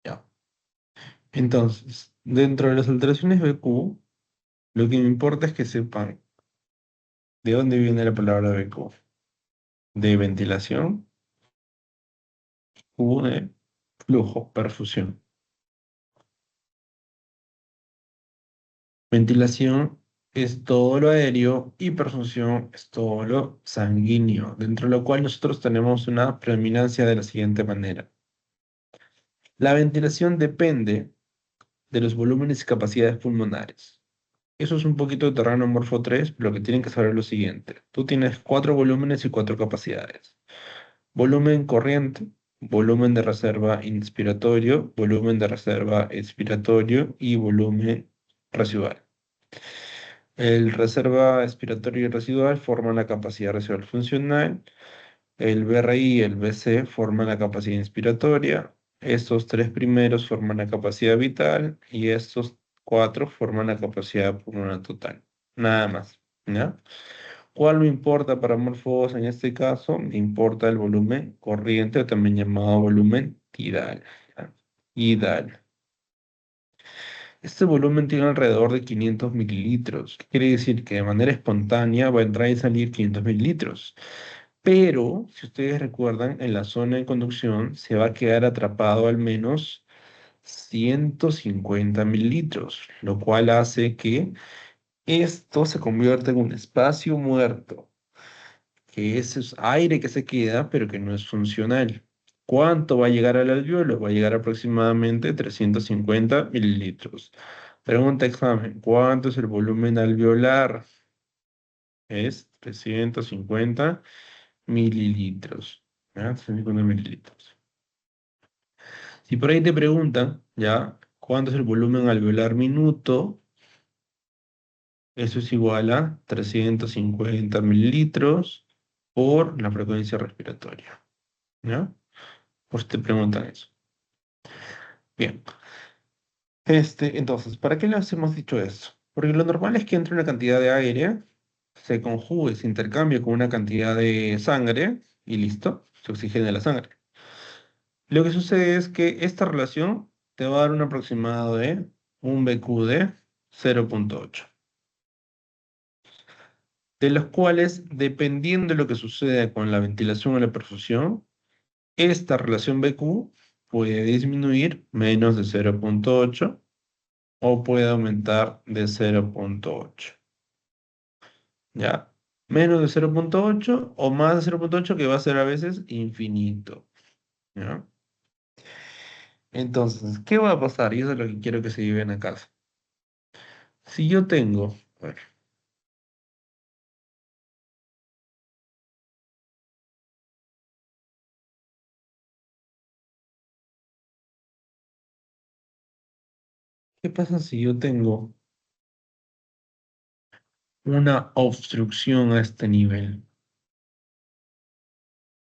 [SPEAKER 1] ya. Entonces, dentro de las alteraciones BQ, lo que me importa es que sepan de dónde viene la palabra BQ. De ventilación, Q de flujo, perfusión. Ventilación es todo lo aéreo y perfusión es todo lo sanguíneo, dentro de lo cual nosotros tenemos una predominancia de la siguiente manera. La ventilación depende de los volúmenes y capacidades pulmonares. Eso es un poquito de terreno morfo 3, pero lo que tienen que saber es lo siguiente. Tú tienes cuatro volúmenes y cuatro capacidades. Volumen corriente, volumen de reserva inspiratorio, volumen de reserva expiratorio y volumen residual. El reserva expiratorio y residual forman la capacidad residual funcional. El BRI y el BC forman la capacidad inspiratoria. Estos tres primeros forman la capacidad vital y estos cuatro forman la capacidad pulmonar total. Nada más, ¿ya? ¿Cuál me importa para Morfos en este caso? Me importa el volumen corriente, o también llamado volumen tidal, ¿ya? Tidal. Este volumen tiene alrededor de 500 mililitros. ¿Qué quiere decir? Que de manera espontánea va a entrar y salir 500 mililitros. Pero, si ustedes recuerdan, en la zona de conducción se va a quedar atrapado al menos 150 mililitros, lo cual hace que esto se convierta en un espacio muerto, que ese es aire que se queda, pero que no es funcional. ¿Cuánto va a llegar al alveolo? Va a llegar aproximadamente 350 mililitros. Pregunta examen, ¿cuánto es el volumen alveolar? Es 350 mililitros. ¿Ya? 350 mililitros. Si por ahí te preguntan, ¿ya? ¿Cuánto es el volumen alveolar minuto? Eso es igual a 350 mililitros por la frecuencia respiratoria. ¿Ya? Por si te preguntan eso. Bien. Entonces, ¿para qué les hemos dicho eso? Porque lo normal es que entre una cantidad de aire, se conjugue, se intercambie con una cantidad de sangre y listo, se oxigena la sangre. Lo que sucede es que esta relación te va a dar un aproximado de un BQ de 0,8, de los cuales, dependiendo de lo que suceda con la ventilación o la perfusión, esta relación BQ puede disminuir menos de 0,8 o puede aumentar de 0,8. ¿Ya? Menos de 0,8 o más de 0,8 que va a ser a veces infinito. ¿Ya? Entonces, ¿qué va a pasar? Y eso es lo que quiero que se lleven a casa. Si yo tengo, a ver, ¿Qué pasa si yo tengo una obstrucción a este nivel?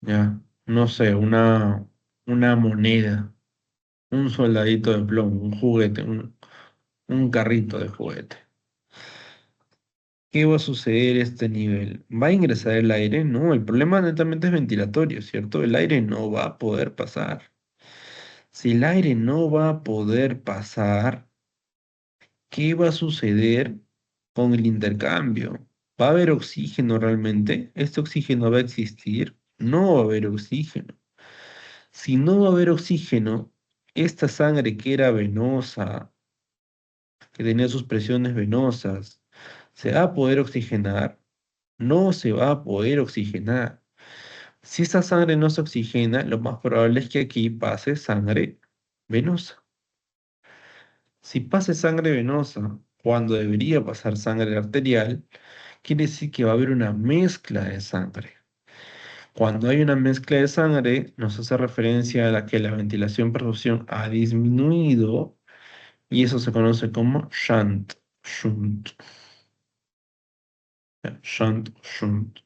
[SPEAKER 1] ¿Ya? No sé, una moneda, un soldadito de plomo, un juguete, un carrito de juguete. ¿Qué va a suceder a este nivel? ¿Va a ingresar el aire? No, el problema netamente es ventilatorio, ¿cierto? El aire no va a poder pasar. Si el aire no va a poder pasar, ¿qué va a suceder con el intercambio? ¿Va a haber oxígeno realmente? ¿Este oxígeno va a existir? No va a haber oxígeno. Si no va a haber oxígeno, esta sangre que era venosa, que tenía sus presiones venosas, ¿se va a poder oxigenar? No se va a poder oxigenar. Si esa sangre no se oxigena, lo más probable es que aquí pase sangre venosa. Si pase sangre venosa cuando debería pasar sangre arterial, quiere decir que va a haber una mezcla de sangre. Cuando hay una mezcla de sangre, nos hace referencia a la que la ventilación-perfusión ha disminuido y eso se conoce como shunt, ¿ya? Shunt,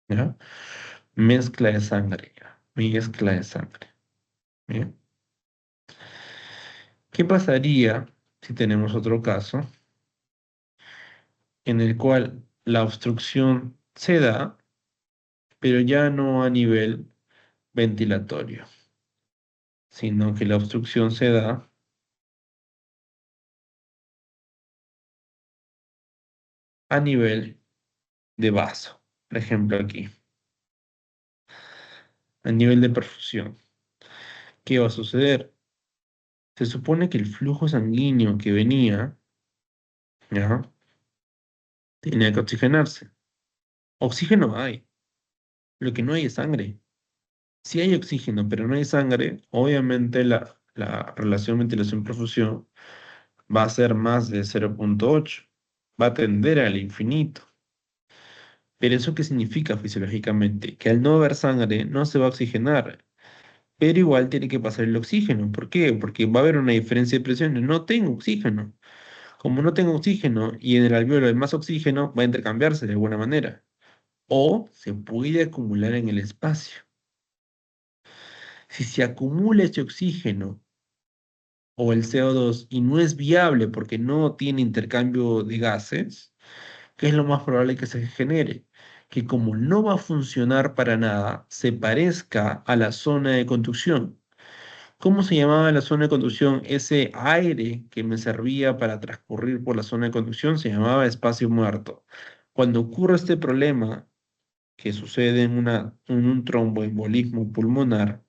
[SPEAKER 1] ¿ya? Mezcla de sangre, ¿ya? Mezcla de sangre. ¿Bien? ¿Qué pasaría si tenemos otro caso en el cual la obstrucción se da, pero ya no a nivel ventilatorio, sino que la obstrucción se da a nivel de vaso? Por ejemplo, aquí, a nivel de perfusión. ¿Qué va a suceder? Se supone que el flujo sanguíneo que venía, ¿ya? Tenía que oxigenarse. Oxígeno hay, lo que no hay es sangre. Si hay oxígeno, pero no hay sangre, obviamente la relación ventilación-perfusión va a ser más de 0,8. Va a tender al infinito. Pero ¿eso qué significa fisiológicamente? Que al no haber sangre no se va a oxigenar, pero igual tiene que pasar el oxígeno. ¿Por qué? Porque va a haber una diferencia de presiones. No tengo oxígeno. Como no tengo oxígeno y en el alveolo hay más oxígeno, va a intercambiarse de alguna manera. O se puede acumular en el espacio. Si se acumula ese oxígeno o el CO2 y no es viable porque no tiene intercambio de gases, ¿qué es lo más probable que se genere? Que como no va a funcionar para nada, se parezca a la zona de conducción. ¿Cómo se llamaba la zona de conducción? Ese aire que me servía para transcurrir por la zona de conducción se llamaba espacio muerto. Cuando ocurre este problema que sucede en un tromboembolismo pulmonar,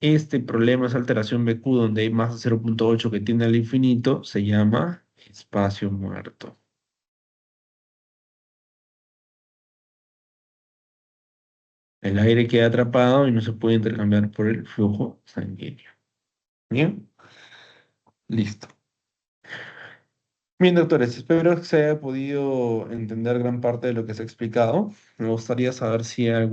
[SPEAKER 1] este problema, esa alteración BQ donde hay más de 0,8 que tiende al infinito, se llama espacio muerto. El aire queda atrapado y no se puede intercambiar por el flujo sanguíneo. ¿Bien? Listo. Bien, doctores, espero que se haya podido entender gran parte de lo que se ha explicado. Me gustaría saber si hay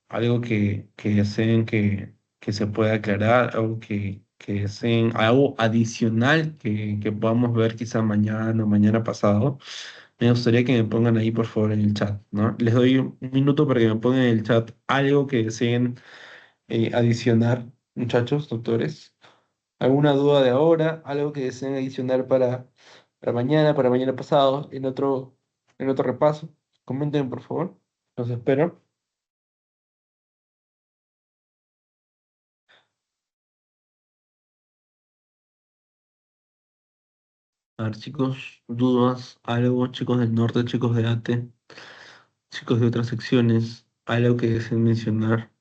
[SPEAKER 1] algo que deseen que se pueda aclarar, algo que deseen, algo adicional que podamos ver quizá mañana o mañana pasado. Me gustaría que me pongan ahí, por favor, en el chat, ¿no? Les doy un minuto para que me pongan en el chat algo que deseen adicionar, muchachos, doctores. ¿Alguna duda de ahora? ¿Algo que deseen adicionar para mañana pasado, en otro repaso? Comenten, por favor. Los espero. A ver, chicos, dudas, algo, chicos del norte, chicos de ATE, chicos de otras secciones, algo que deseen mencionar.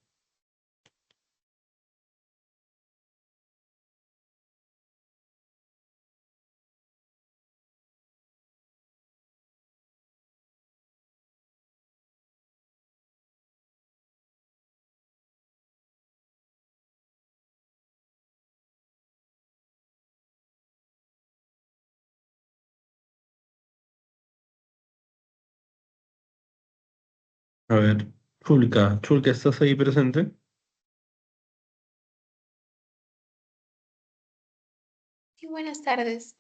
[SPEAKER 1] A ver, Chulca, ¿estás ahí presente?
[SPEAKER 3] buenas tardes.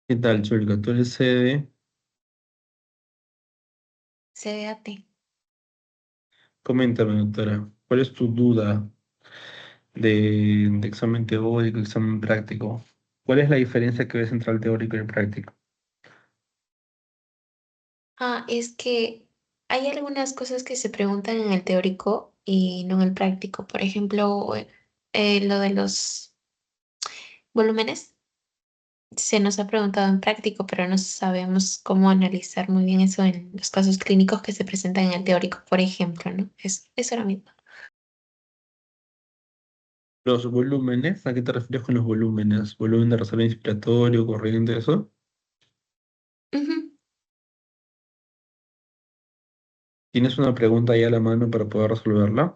[SPEAKER 1] ¿Qué tal, Cholga? ¿Tú eres sede?
[SPEAKER 3] CDAT.
[SPEAKER 1] Coméntame, doctora, ¿cuál es tu duda de examen teórico, examen práctico? ¿Cuál es la diferencia que ves entre el teórico y el práctico?
[SPEAKER 3] Es que hay algunas cosas que se preguntan en el teórico y no en el práctico. Por ejemplo, lo de los volúmenes se nos ha preguntado en práctico, pero no sabemos cómo analizar muy bien eso en los casos clínicos que se presentan en el teórico, por ejemplo, ¿no? Eso ahora mismo.
[SPEAKER 1] Los volúmenes, ¿a qué te refieres con los volúmenes? ¿Volumen de reserva inspiratorio, corriente, eso?
[SPEAKER 3] Ujú.
[SPEAKER 1] ¿Tienes una pregunta ahí a la mano para poder resolverla?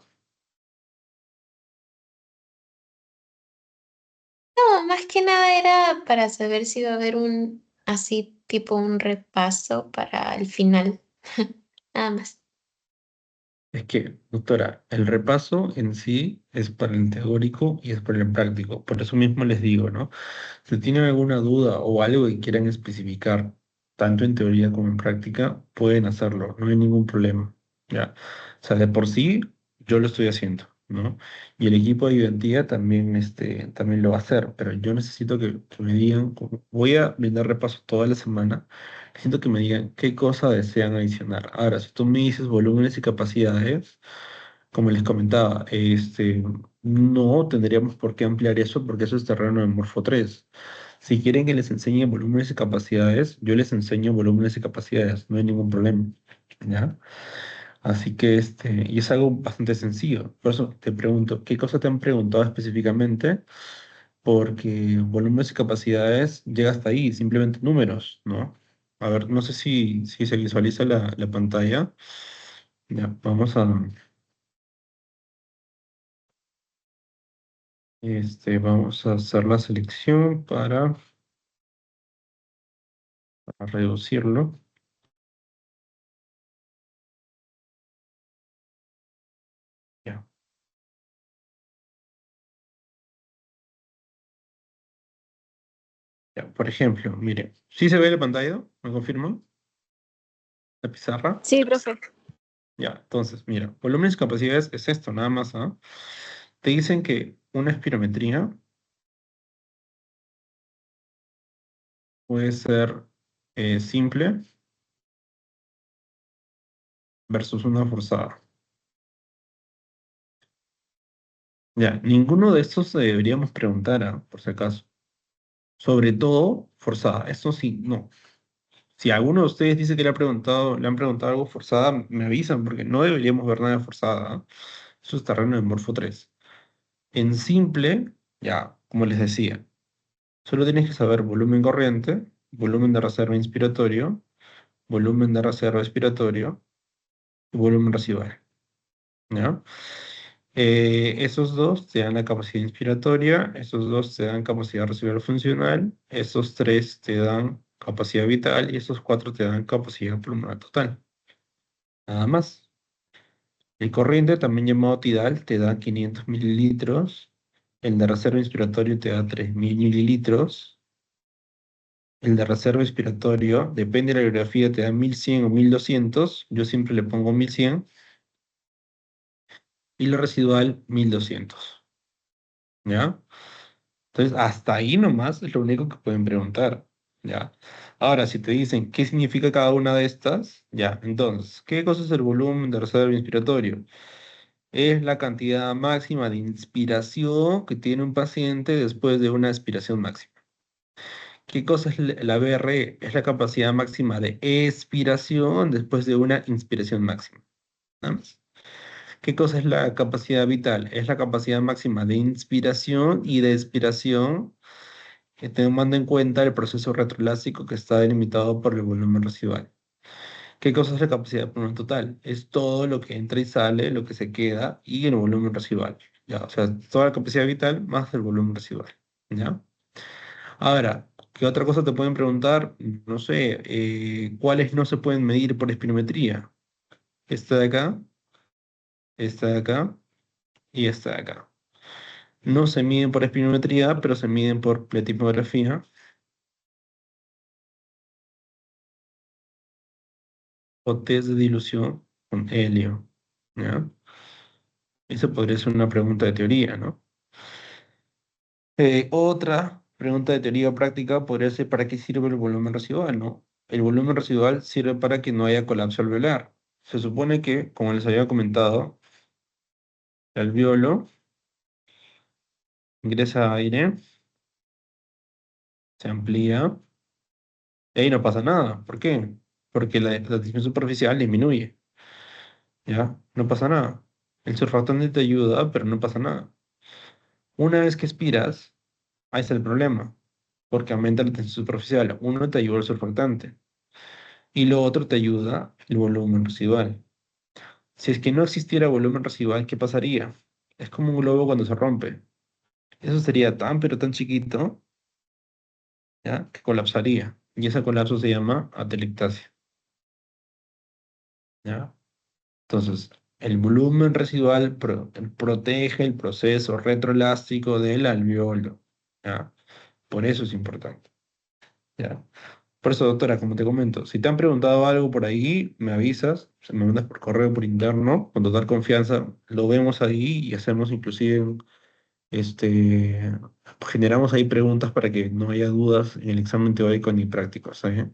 [SPEAKER 3] No, más que nada era para saber si va a haber un, así, tipo un repaso para el final. Nada más.
[SPEAKER 1] Es que, doctora, el repaso en sí es para el teórico y es para el práctico. Por eso mismo les digo, ¿no? Si tienen alguna duda o algo que quieran especificar, tanto en teoría como en práctica, pueden hacerlo, no hay ningún problema, ¿ya? O sea, de por sí, yo lo estoy haciendo, ¿no? Y el equipo de identidad también, también lo va a hacer, pero yo necesito que me digan, voy a brindar repaso toda la semana, necesito que me digan qué cosa desean adicionar. Ahora, si tú me dices volúmenes y capacidades, como les comentaba, no tendríamos por qué ampliar eso porque eso es terreno de Morfo 3. Si quieren que les enseñe volúmenes y capacidades, yo les enseño volúmenes y capacidades, no hay ningún problema, ¿ya? Así que, y es algo bastante sencillo. Por eso te pregunto, ¿qué cosa te han preguntado específicamente? Porque volúmenes y capacidades llega hasta ahí, simplemente números, ¿no? A ver, no sé si se visualiza la pantalla. Ya, vamos a hacer la selección para reducirlo. Ya, ya. Por ejemplo, mire, ¿sí se ve la pantalla? ¿Me confirman? La pizarra.
[SPEAKER 2] Sí, profe.
[SPEAKER 1] Ya, entonces, mira, volúmenes y capacidades es esto, nada más, ¿ah? Te dicen que una espirometría puede ser simple versus una forzada. Ya, ninguno de estos deberíamos preguntar, ¿ah? Por si acaso. Sobre todo, forzada. Esto sí, no. Si alguno de ustedes dice que le han preguntado algo forzada, me avisan, porque no deberíamos ver nada de forzada, ¿ah? Eso es terreno de Morfo 3. En simple, ya, como les decía, solo tienes que saber volumen corriente, volumen de reserva inspiratorio, volumen de reserva expiratorio y volumen residual, ¿ya? Esos dos te dan la capacidad inspiratoria, esos dos te dan capacidad residual funcional, esos tres te dan capacidad vital y esos cuatro te dan capacidad pulmonar total. Nada más. El corriente, también llamado tidal, te da 500 mililitros. El de reserva inspiratorio te da 3000 mililitros. El de reserva inspiratorio, depende de la bibliografía, te da 1100 o 1200. Yo siempre le pongo 1100. Y la residual, 1200. ¿Ya? Entonces, hasta ahí nomás es lo único que pueden preguntar. ¿Ya? Ahora, si te dicen qué significa cada una de estas, ya, entonces, ¿qué cosa es el volumen de reserva inspiratorio? Es la cantidad máxima de inspiración que tiene un paciente después de una expiración máxima. ¿Qué cosa es la BRE? Es la capacidad máxima de expiración después de una inspiración máxima. Nada más. ¿Qué cosa es la capacidad vital? Es la capacidad máxima de inspiración y de expiración tomando en cuenta el proceso retroelástico que está delimitado por el volumen residual. ¿Qué cosa es la capacidad de pulmón total? Es todo lo que entra y sale, lo que se queda y el volumen residual. ¿Ya? O sea, toda la capacidad vital más el volumen residual. ¿Ya? Ahora, ¿qué otra cosa te pueden preguntar? No sé, ¿cuáles no se pueden medir por espirometría? Esta de acá, esta de acá y esta de acá. No se miden por espirometría, pero se miden por pletismografía o test de dilución con helio. ¿Ya? Eso podría ser una pregunta de teoría, ¿no? Otra pregunta de teoría práctica podría ser ¿para qué sirve el volumen residual, no? El volumen residual sirve para que no haya colapso alveolar. Se supone que, como les había comentado, el alveolo ingresa aire, se amplía, y ahí no pasa nada. ¿Por qué? Porque la tensión superficial disminuye, ¿ya? No pasa nada. El surfactante te ayuda, pero no pasa nada. Una vez que expiras, ahí está el problema, porque aumenta la tensión superficial. Uno te ayuda el surfactante y lo otro te ayuda el volumen residual. Si es que no existiera volumen residual, ¿qué pasaría? Es como un globo cuando se rompe. Eso sería tan, pero tan chiquito, ¿ya? Que colapsaría. Y ese colapso se llama atelectasia, ¿ya? Entonces, el volumen residual protege el proceso retroelástico del alveolo, ¿ya? Por eso es importante, ¿ya? Por eso, doctora, como te comento, si te han preguntado algo por ahí, me avisas, se me mandas por correo, por interno, con total confianza, lo vemos ahí y hacemos inclusive, este, generamos ahí preguntas para que no haya dudas en el examen teórico ni práctico, ¿sabes?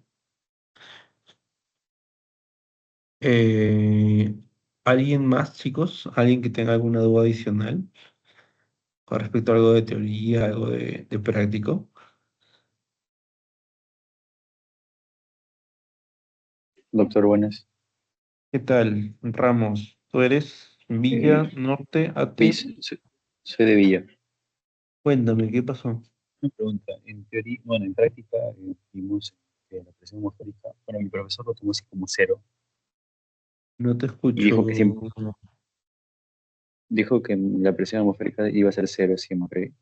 [SPEAKER 1] Eh, ¿Alguien más, chicos? ¿Alguien que tenga alguna duda adicional con respecto a algo de teoría, algo de práctico?
[SPEAKER 4] Doctor, buenas.
[SPEAKER 1] ¿Qué tal, Ramos? ¿Tú eres
[SPEAKER 4] Eh,
[SPEAKER 1] Villa Norte AT?
[SPEAKER 4] Luis, soy de Villa.
[SPEAKER 1] Cuéntame, ¿qué pasó?
[SPEAKER 4] Una pregunta. En teoría, bueno, en práctica vimos que la presión atmosférica, bueno, mi profesor lo tomó así como cero
[SPEAKER 1] No te
[SPEAKER 4] y
[SPEAKER 1] escucho.
[SPEAKER 4] dijo que la presión atmosférica iba a ser cero siempre.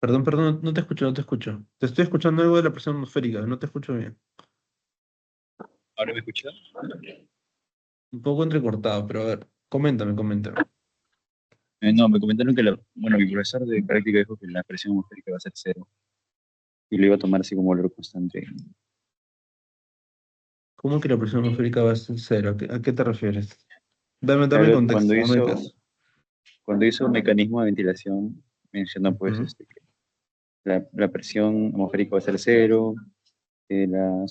[SPEAKER 1] Perdón, perdón, no te escucho, no te escucho. Te estoy escuchando algo de la presión atmosférica, no te escucho bien.
[SPEAKER 4] ¿Ahora me escucha?
[SPEAKER 1] Un poco entrecortado, pero a ver, coméntame, coméntame.
[SPEAKER 4] No, me comentaron que bueno, mi profesor de práctica dijo que la presión atmosférica iba a ser cero y lo iba a tomar así como valor constante.
[SPEAKER 1] ¿Cómo que la presión atmosférica va a ser cero? ¿A qué te refieres? Dame
[SPEAKER 4] Claro, cuando
[SPEAKER 1] contexto, dame
[SPEAKER 4] hizo,
[SPEAKER 1] caso.
[SPEAKER 4] cuando hizo mecanismo de ventilación, mencionó pues
[SPEAKER 1] Ujú.
[SPEAKER 4] que la presión atmosférica va a ser cero, que la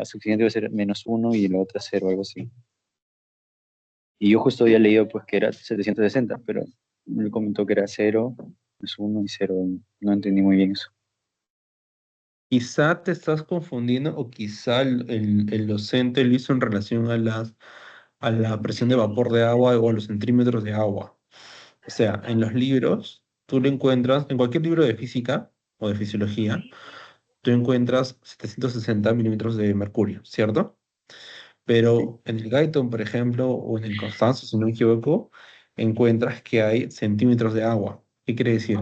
[SPEAKER 4] suficiente va a ser -1 y la otra cero, algo así. Y yo justo había leído pues que era 760, pero me comentó que era cero, -1 y cero. No entendí muy bien eso.
[SPEAKER 1] Quizá te estás confundiendo o quizá el docente lo hizo en relación a la presión de vapor de agua o a los centímetros de agua. O sea, en los libros, tú lo encuentras, en cualquier libro de física o de fisiología, tú encuentras 760 milímetros de mercurio, ¿cierto? Pero en el Guyton, por ejemplo, o en el Constanzo, si no me equivoco, encuentras que hay centímetros de agua. ¿Qué quiere decir?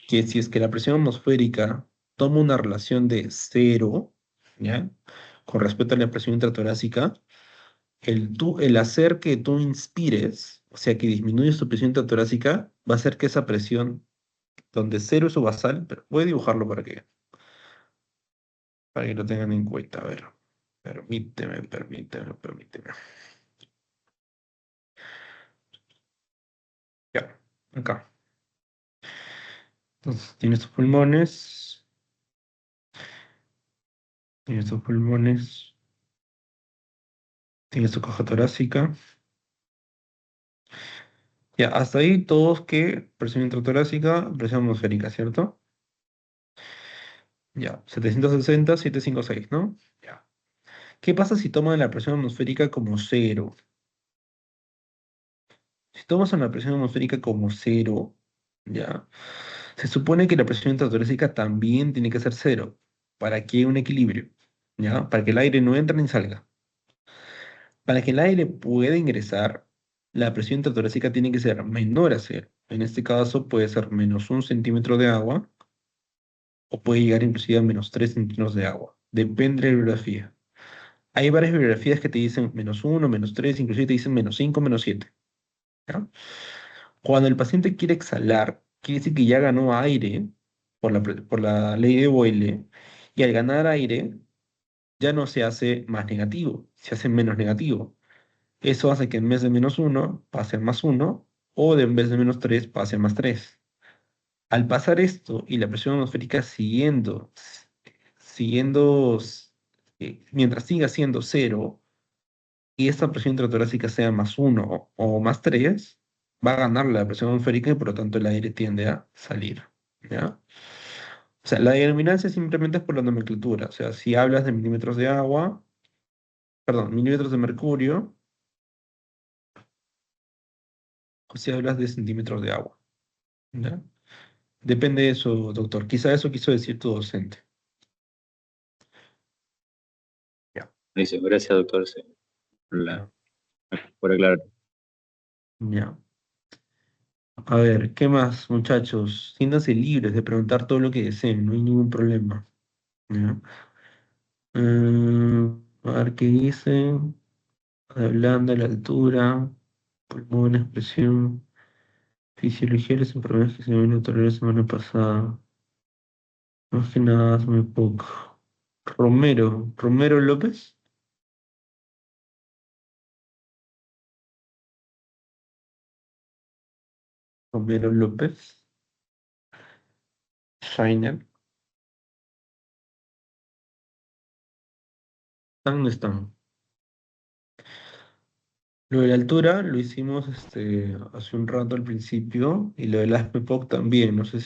[SPEAKER 1] Que si es que la presión atmosférica toma una relación de cero, ¿ya? Con respecto a la presión intratorácica, el hacer que tú inspires, o sea, que disminuyes tu presión intratorácica, va a hacer que esa presión, donde cero es su basal, pero voy a dibujarlo para que lo tengan en cuenta. A ver, permíteme. Ya, acá. Entonces, tienes tus pulmones, tienes tu caja torácica. Ya, hasta ahí todos que presión intratorácica, presión atmosférica, ¿cierto? Ya, 760, 756, ¿no? Ya. ¿Qué pasa si toman la presión atmosférica como cero? Si tomas la presión atmosférica como cero, ya, se supone que la presión intratorácica también tiene que ser cero, para que haya un equilibrio, ¿ya? Para que el aire no entre ni salga. Para que el aire pueda ingresar, la presión intratorácica tiene que ser menor a cero. En este caso puede ser -1 centímetro de agua o puede llegar inclusive a -3 centímetros de agua. Depende de la bibliografía. Hay varias bibliografías que te dicen -1, -3, inclusive te dicen -5, -7. ¿Ya? Cuando el paciente quiere exhalar, quiere decir que ya ganó aire por la ley de Boyle, y al ganar aire ya no se hace más negativo, se hace menos negativo. Eso hace que en vez de -1 pase a +1, o en vez de -3 pase a +3. Al pasar esto y la presión atmosférica siguiendo, mientras siga siendo cero, y esta presión intratorácica sea +1 o +3, va a ganar la presión atmosférica y por lo tanto el aire tiende a salir. ¿Ya? O sea, la determinancia simplemente es por la nomenclatura. O sea, si hablas de milímetros de agua, perdón, milímetros de mercurio, o si hablas de centímetros de agua. ¿Ya? Depende de eso, doctor. Quizá eso quiso decir tu docente. Ya.
[SPEAKER 4] Listo, gracias, doctor, sí,
[SPEAKER 1] Ya.
[SPEAKER 4] por aclarar.
[SPEAKER 1] Ya. A ver, ¿qué más, muchachos? Siéntanse libres de preguntar todo lo que deseen, no hay ningún problema. ¿Ya? A ver qué dice. Blanda, la altura, pulmones, presión, fisiología de las enfermedades que se me vino la semana pasada. Más que nada, hazme poco. Romero López. Romero López. Shiner. ¿Dónde están? Lo de la altura lo hicimos hace un rato al principio y lo del ASPEPOC también. No sé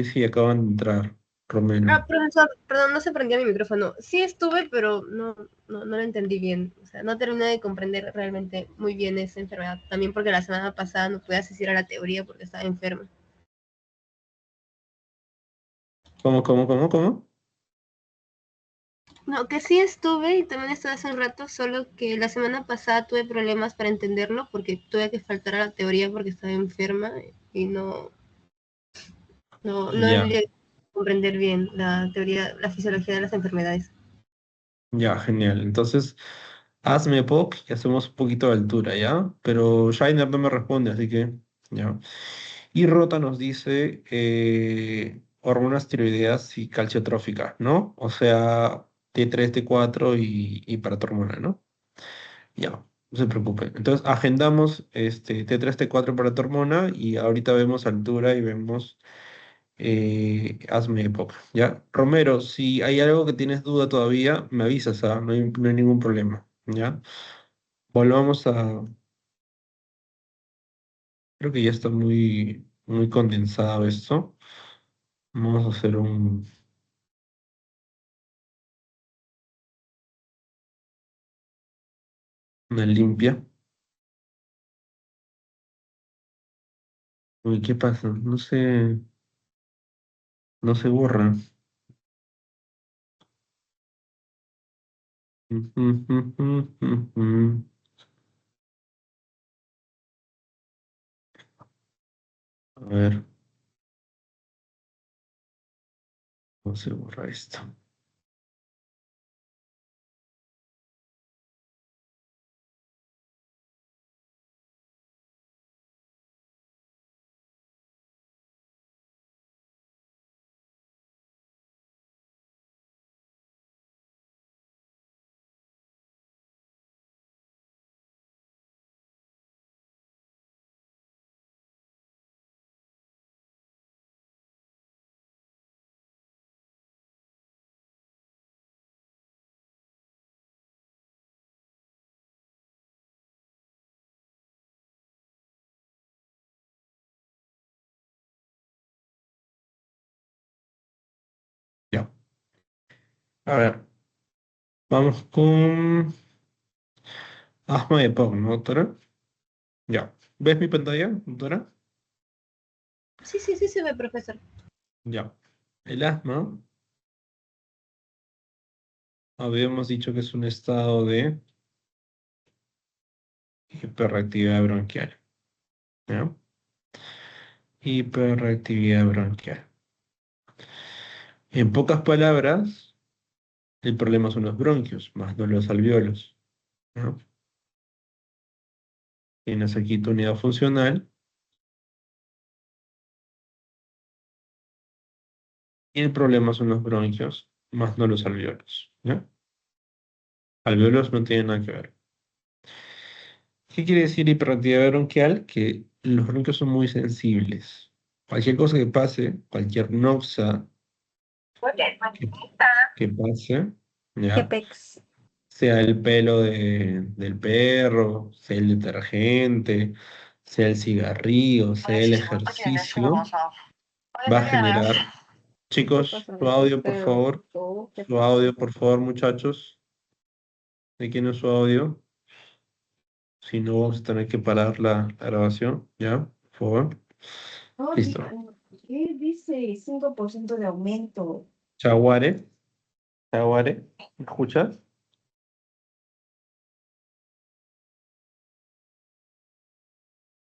[SPEAKER 1] si acaban de entrar, Romero.
[SPEAKER 5] Ah, profesor, perdón, no se prendía mi micrófono. Sí estuve, pero no lo entendí bien. O sea, no terminé de comprender realmente muy bien esa enfermedad. También porque la semana pasada no pude asistir a la teoría porque estaba enferma.
[SPEAKER 1] ¿Cómo?
[SPEAKER 5] No, que sí estuve y también estuve hace un rato, solo que la semana pasada tuve problemas para entenderlo porque tuve que faltar a la teoría porque estaba enferma y no
[SPEAKER 1] Ya,
[SPEAKER 5] llegué a comprender bien la teoría, la fisiología de las enfermedades.
[SPEAKER 1] ya, genial. Entonces, hazme POC y hacemos un poquito de altura, ¿ya? Pero Shiner no me responde, así que, ya. Y Rota nos dice hormonas tiroideas y calciotróficas, ¿no? O sea, T3, T4 y paratormona, ¿no? Ya, no se preocupe. Entonces, agendamos T3, T4 paratormona y ahorita vemos altura y vemos hazme época, ¿ya? Romero, si hay algo que tienes duda todavía, me avisas, ¿ah? No hay ningún problema, ¿ya? Volvamos a... Creo que ya está muy condensado esto. Vamos a hacer una limpia. Uy, ¿qué pasa? No se borra. A ver, ¿cómo se borra esto? Ya. A ver, vamos con asma de Pau, ¿no, doctora? Ya. ¿Ves mi pantalla, doctora?
[SPEAKER 5] Sí se ve, profesor.
[SPEAKER 1] Ya. El asma, habíamos dicho que es un estado de hiperactividad bronquial. ¿Ya? Hiperactividad bronquial. En pocas palabras, el problema son los bronquios, más no los alveolos. ¿Ya? Tienes aquí tu unidad funcional Y el problema son los bronquios, más no los alveolos, ¿ya? Alveolos no tienen nada que ver. ¿Qué quiere decir hiperactividad bronquial? Que los bronquios son muy sensibles. Cualquier cosa que pase, cualquier noxa que, que pase,
[SPEAKER 2] ¿Qué
[SPEAKER 1] ¿ya?
[SPEAKER 2] pex?
[SPEAKER 1] Sea el pelo del perro, sea el detergente, sea el cigarrillo, sea el ejercicio, va a generar. Chicos, su audio, por favor. Su audio, por favor, muchachos. ¿De quién es su audio? Si no, vamos a tener que parar la grabación, ¿ya? Por favor. Listo.
[SPEAKER 6] ¿Qué dice 5% de aumento?
[SPEAKER 1] Chaguare, Chaguare, ¿me escuchas?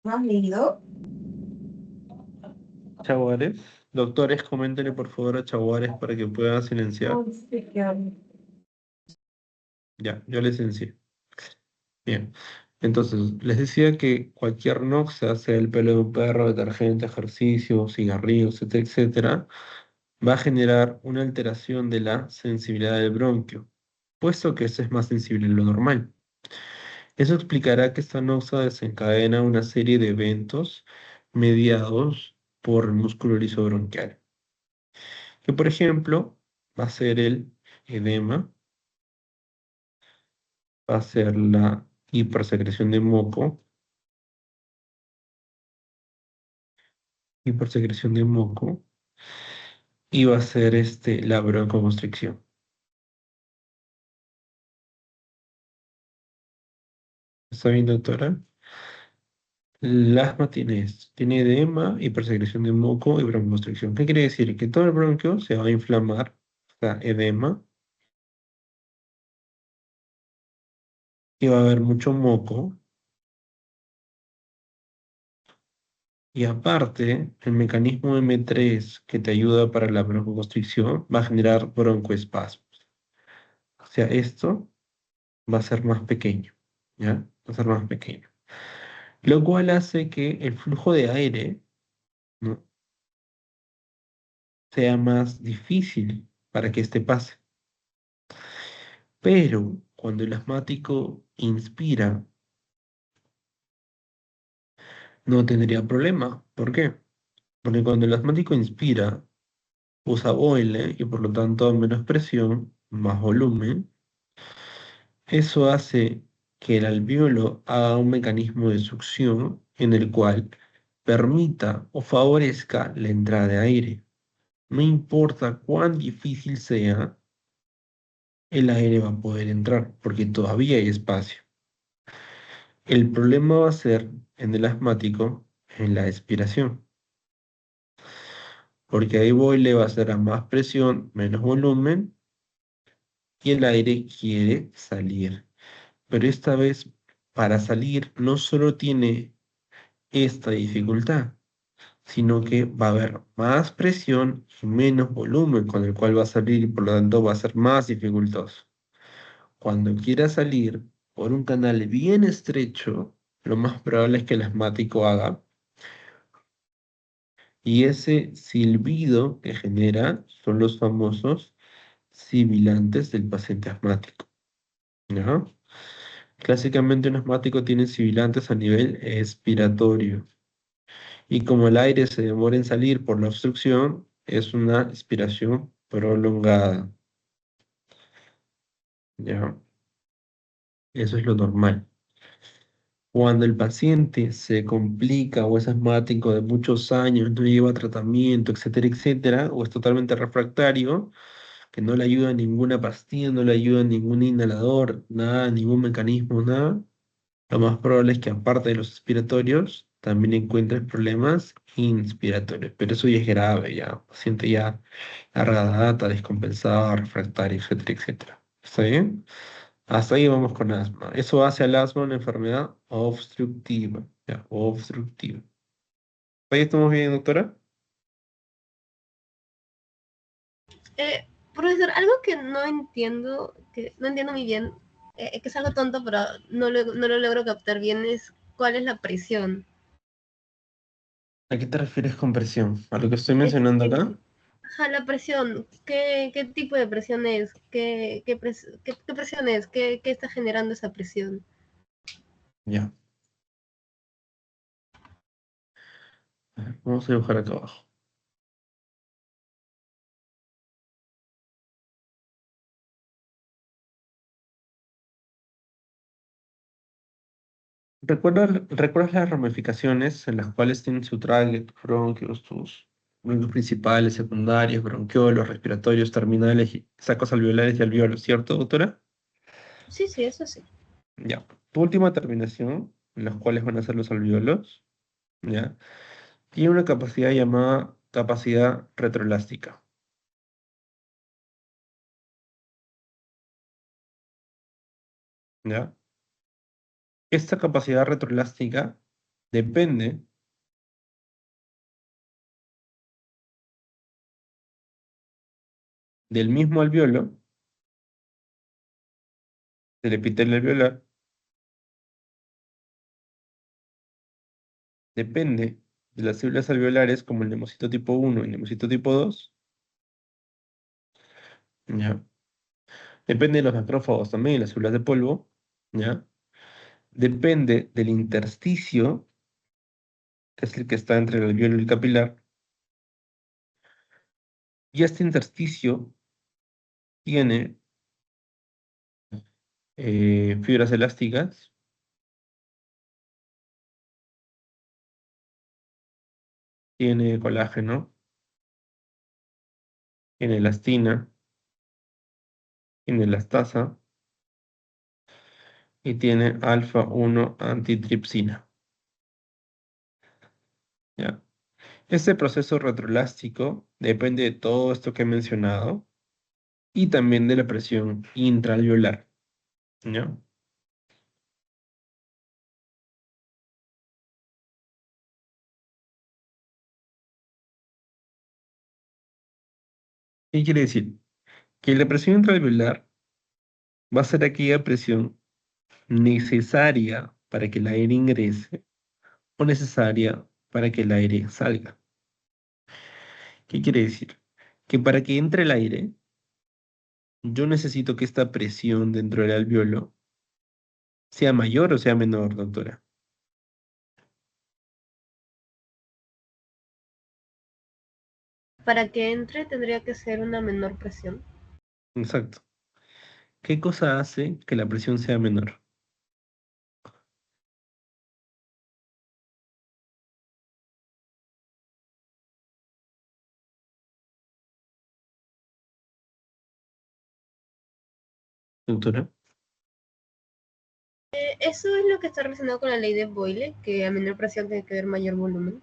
[SPEAKER 6] ¿No has leído?
[SPEAKER 1] Chaguares. Doctores, coméntenle por favor a Chaguares para que pueda silenciar.
[SPEAKER 6] No, dice que
[SPEAKER 1] Ya, yo le silencié. Bien. Entonces, les decía que cualquier noxa, sea el pelo de un perro, detergente, ejercicio, cigarrillos, etcétera, etcétera, va a generar una alteración de la sensibilidad del bronquio, puesto que este es más sensible de lo normal. Eso explicará que esta noxa desencadena una serie de eventos mediados por el músculo liso bronquial, que por ejemplo va a ser el edema, va a ser la hipersecreción de moco, y va a ser la broncoconstricción. ¿Está bien, doctora? El asma tiene esto, tiene edema, hipersecreción de moco y broncoconstricción. ¿Qué quiere decir? Que todo el bronquio se va a inflamar, o sea, edema, y va a haber mucho moco. Y aparte, el mecanismo M3 que te ayuda para la broncoconstricción va a generar broncoespasmos. O sea, esto va a ser más pequeño, ¿ya? Va a ser más pequeño. Lo cual hace que el flujo de aire, ¿no?, sea más difícil para que este pase. Pero cuando el asmático inspira, no tendría problema. ¿Por qué? Porque cuando el asmático inspira, usa OL y por lo tanto menos presión, más volumen. Eso hace que el alvéolo haga un mecanismo de succión en el cual permita o favorezca la entrada de aire. No importa cuán difícil sea, el aire va a poder entrar porque todavía hay espacio. El problema va a ser en el asmático, en la expiración, porque ahí voy le va a hacer a más presión, menos volumen y el aire quiere salir. Pero esta vez, para salir, no solo tiene esta dificultad, sino que va a haber más presión y menos volumen con el cual va a salir y por lo tanto va a ser más dificultoso. Cuando quiera salir por un canal bien estrecho, lo más probable es que el asmático haga, y ese silbido que genera son los famosos sibilantes del paciente asmático, ¿ya? Clásicamente un asmático tiene sibilantes a nivel expiratorio. Y como el aire se demora en salir por la obstrucción, es una expiración prolongada. ¿Ya? Eso es lo normal. Cuando el paciente se complica o es asmático de muchos años, no lleva tratamiento, etcétera, etcétera, o es totalmente refractario, que no le ayuda ninguna pastilla, no le ayuda ningún inhalador, nada, ningún mecanismo, nada, lo más probable es que aparte de los expiratorios, también encuentres problemas inspiratorios. Pero eso ya es grave, ya. Paciente ya larga data, descompensado, refractario, etcétera, etcétera. ¿Está bien? Hasta ahí vamos con asma. Eso hace al asma una enfermedad obstructiva. Ya, obstructiva. ¿Ahí estamos bien, doctora?
[SPEAKER 5] Profesor, algo que no entiendo muy bien, que es algo tonto, pero no lo logro captar bien, es cuál es la presión.
[SPEAKER 1] ¿A qué te refieres con presión? ¿A lo que estoy
[SPEAKER 5] Es
[SPEAKER 1] mencionando
[SPEAKER 5] que,
[SPEAKER 1] acá?
[SPEAKER 5] Ajá, la presión, ¿qué tipo de presión es? ¿Qué presión es? ¿Qué está generando esa presión?
[SPEAKER 1] Ya. A ver, vamos a dibujar acá abajo. ¿Recuerdas las ramificaciones en las cuales tienen su tráqueo, tus bronquios, tus bronquios principales, secundarios, bronquiolos, respiratorios, terminales, sacos alveolares y alveolos, ¿cierto, doctora?
[SPEAKER 5] Sí, sí, eso sí.
[SPEAKER 1] Ya. Tu última terminación, en las cuales van a ser los alveolos, ¿ya? Tiene una capacidad llamada capacidad retroelástica, ¿ya? Esta capacidad retroelástica depende del mismo alveolo, del epitelio alveolar, depende de las células alveolares como el nemocito tipo 1 y el nemocito tipo 2, ¿ya? Depende de los macrófagos también y las células de polvo, ¿ya? Depende del intersticio, que es el que está entre el alveolo y el capilar, y este intersticio tiene fibras elásticas, tiene colágeno, tiene elastina, tiene elastasa y tiene alfa-1 antitripsina, ¿ya? Este proceso retroelástico depende de todo esto que he mencionado y también de la presión intraalveolar, ¿ya? ¿Qué quiere decir? Que la presión intraalveolar va a ser aquella presión necesaria para que el aire ingrese o necesaria para que el aire salga. ¿Qué quiere decir? Que para que entre el aire, yo necesito que esta presión dentro del alveolo sea mayor o sea menor, doctora.
[SPEAKER 5] Para que entre tendría que ser una menor presión.
[SPEAKER 1] Exacto. ¿Qué cosa hace que la presión sea menor? Doctora.
[SPEAKER 5] Eso es lo que está relacionado con la ley de Boyle, que a menor presión tiene que haber mayor volumen.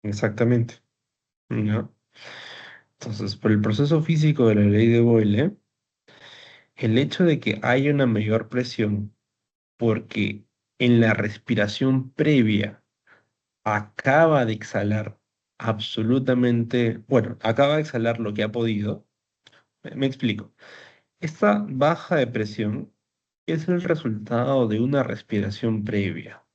[SPEAKER 1] Exactamente. ¿No? Entonces, por el proceso físico de la ley de Boyle, el hecho de que haya una mayor presión porque en la respiración previa acaba de exhalar absolutamente, bueno, acaba de exhalar lo que ha podido. Me explico. Esta baja de presión es el resultado de una respiración previa.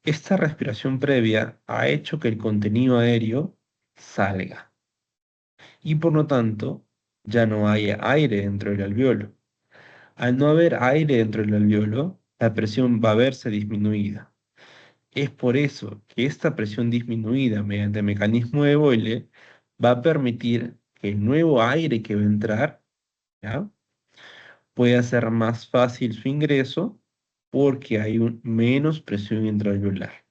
[SPEAKER 1] Esta respiración previa ha hecho que el contenido aéreo salga y por lo tanto ya no haya aire dentro del alveolo. Al no haber aire dentro del alveolo, la presión va a verse disminuida. Es por eso que esta presión disminuida mediante el mecanismo de Boyle va a permitir que el nuevo aire que va a entrar, ¿ya?, pueda ser más fácil su ingreso porque hay menos presión intraalveolar.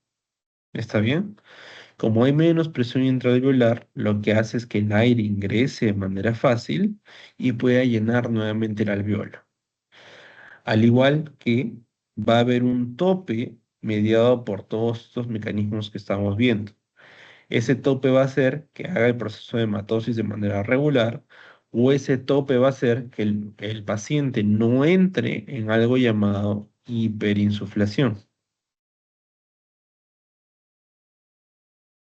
[SPEAKER 1] ¿Está bien? Como hay menos presión intraalveolar, lo que hace es que el aire ingrese de manera fácil y pueda llenar nuevamente el alveolo. Al igual que va a haber un tope mediado por todos estos mecanismos que estamos viendo. Ese tope va a hacer que haga el proceso de hematosis de manera regular, o ese tope va a hacer que el paciente no entre en algo llamado hiperinsuflación.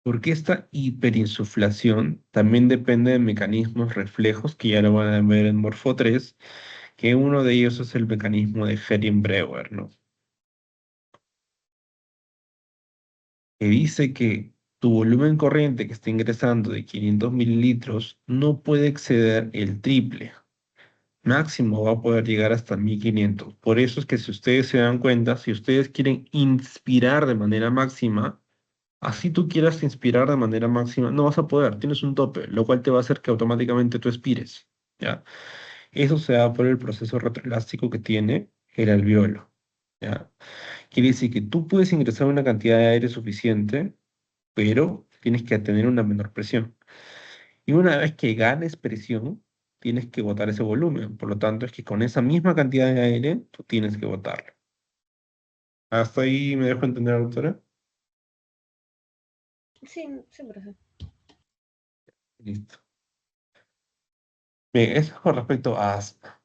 [SPEAKER 1] Porque esta hiperinsuflación también depende de mecanismos reflejos que ya lo van a ver en Morfo 3, que uno de ellos es el mecanismo de Herin-Brewer, ¿no? Que dice que tu volumen corriente que está ingresando de 500 mililitros no puede exceder el triple. Máximo va a poder llegar hasta 1500. Por eso es que si ustedes se dan cuenta, si ustedes quieren inspirar de manera máxima, así tú quieras inspirar de manera máxima, no vas a poder, tienes un tope, lo cual te va a hacer que automáticamente tú expires, ¿ya? Eso se da por el proceso retroelástico que tiene el alveolo, ¿ya? Quiere decir que tú puedes ingresar una cantidad de aire suficiente, pero tienes que tener una menor presión. Y una vez que ganes presión, tienes que botar ese volumen. Por lo tanto, es que con esa misma cantidad de aire, tú tienes que botarlo. ¿Hasta ahí me dejo entender, doctora?
[SPEAKER 5] Sí, sí, profe.
[SPEAKER 1] Listo. Bien, eso es con respecto a asma.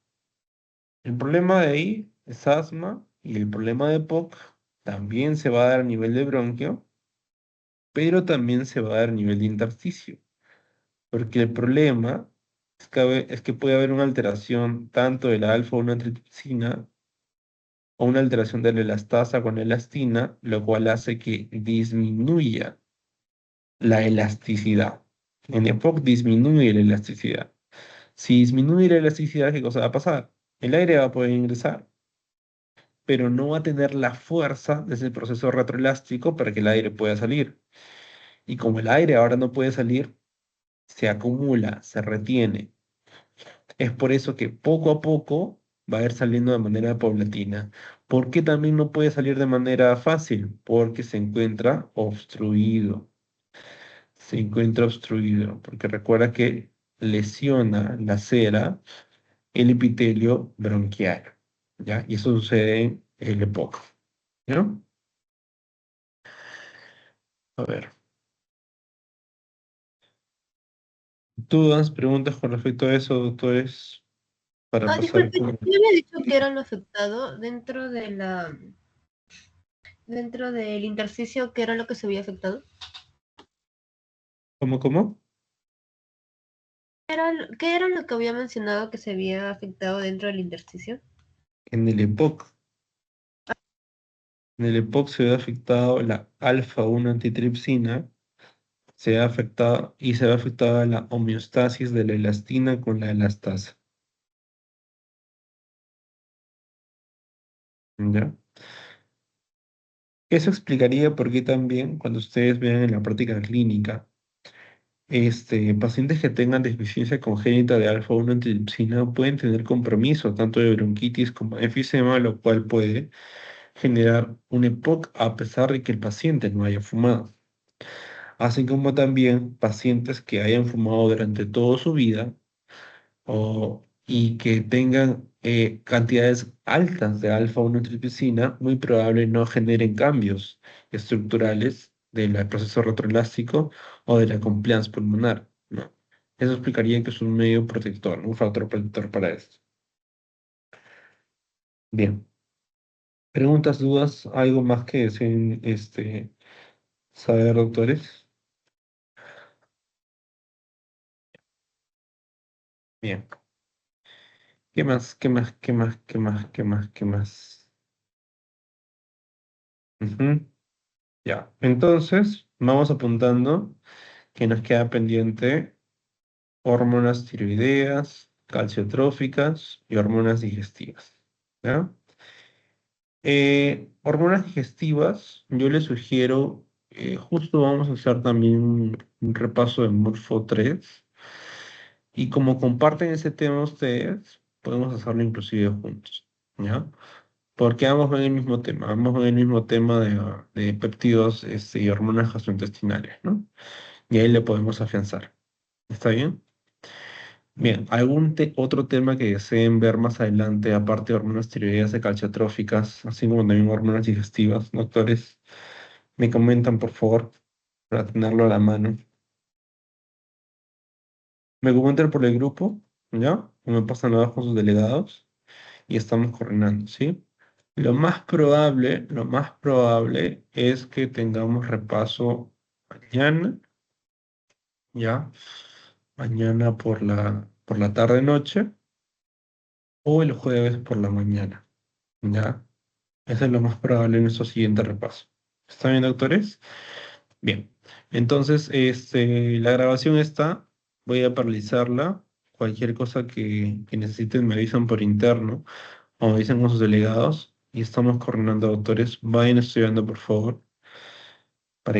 [SPEAKER 1] El problema de ahí es asma y el problema de POC también se va a dar a nivel de bronquio, pero también se va a dar a nivel de intersticio. Porque el problema es que puede haber una alteración tanto de la alfa-1 antitrypsina o una alteración de la elastasa con elastina, lo cual hace que disminuya la elasticidad. En EPOC disminuye la elasticidad. Si disminuye la elasticidad, ¿qué cosa va a pasar? El aire va a poder ingresar, pero no va a tener la fuerza de ese proceso retroelástico para que el aire pueda salir. Y como el aire ahora no puede salir, se acumula, se retiene. Es por eso que poco a poco va a ir saliendo de manera paulatina. ¿Por qué también no puede salir de manera fácil? Porque se encuentra obstruido. Se encuentra obstruido, porque recuerda que lesiona la cera, el epitelio bronquial, ¿ya? Y eso sucede en el EPOC, ¿no? A ver, ¿dudas, preguntas con respecto a eso, doctores? Para
[SPEAKER 5] Ah,
[SPEAKER 1] pasar
[SPEAKER 5] disculpe,
[SPEAKER 1] con...
[SPEAKER 5] yo había dicho que era lo afectado dentro del intersticio, que era lo que se había afectado.
[SPEAKER 1] ¿Cómo, cómo?
[SPEAKER 5] ¿Qué era lo que había mencionado que se había afectado dentro del intersticio?
[SPEAKER 1] En el EPOC. En el EPOC se ve afectado la alfa-1 antitripsina, se ve afectado y se ve afectada la homeostasis de la elastina con la elastasa. ¿Ya? Eso explicaría por qué también, cuando ustedes vean en la práctica clínica, pacientes que tengan deficiencia congénita de alfa-1 antitripsina pueden tener compromiso tanto de bronquitis como de enfisema, lo cual puede generar un EPOC a pesar de que el paciente no haya fumado. Así como también pacientes que hayan fumado durante toda su vida y que tengan cantidades altas de alfa-1 antitrypsina, muy probable no generen cambios estructurales del proceso retroelástico o de la compliance pulmonar, ¿no? Eso explicaría que es un medio protector, un factor protector para esto. Bien. ¿Preguntas, dudas? ¿Algo más que deseen saber, doctores? Bien. ¿Qué más? ¿Qué más? ¿Qué más? ¿Qué más? ¿Qué más? ¿Qué más? Ujú. Ya. Entonces, vamos apuntando que nos queda pendiente hormonas tiroideas, calciotróficas y hormonas digestivas. ¿Ya? Hormonas digestivas, yo les sugiero, justo vamos a hacer también un repaso de Morfo 3 y como comparten ese tema ustedes, podemos hacerlo inclusive juntos. ¿Ya? Porque ambos ven el mismo tema, ambos ven el mismo tema de péptidos y hormonas gastrointestinales, ¿no? Y ahí le podemos afianzar. ¿Está bien? Bien, ¿algún otro tema que deseen ver más adelante, aparte de hormonas tiroideas y calciotróficas, así como también hormonas digestivas, doctores? Me comentan, por favor, para tenerlo a la mano. Me comentan por el grupo, ¿ya? O me pasan abajo con sus delegados y estamos coordinando, ¿sí? Lo más probable es que tengamos repaso mañana, ¿ya? Mañana por la tarde-noche o el jueves por la mañana, ¿ya? Eso es lo más probable en nuestro siguiente repaso. ¿Está bien, doctores? Bien. Entonces, la grabación está, voy a paralizarla. Cualquier cosa que necesiten me avisan por interno o me avisan con sus delegados y estamos coordinando doctores. Vayan estudiando, por favor.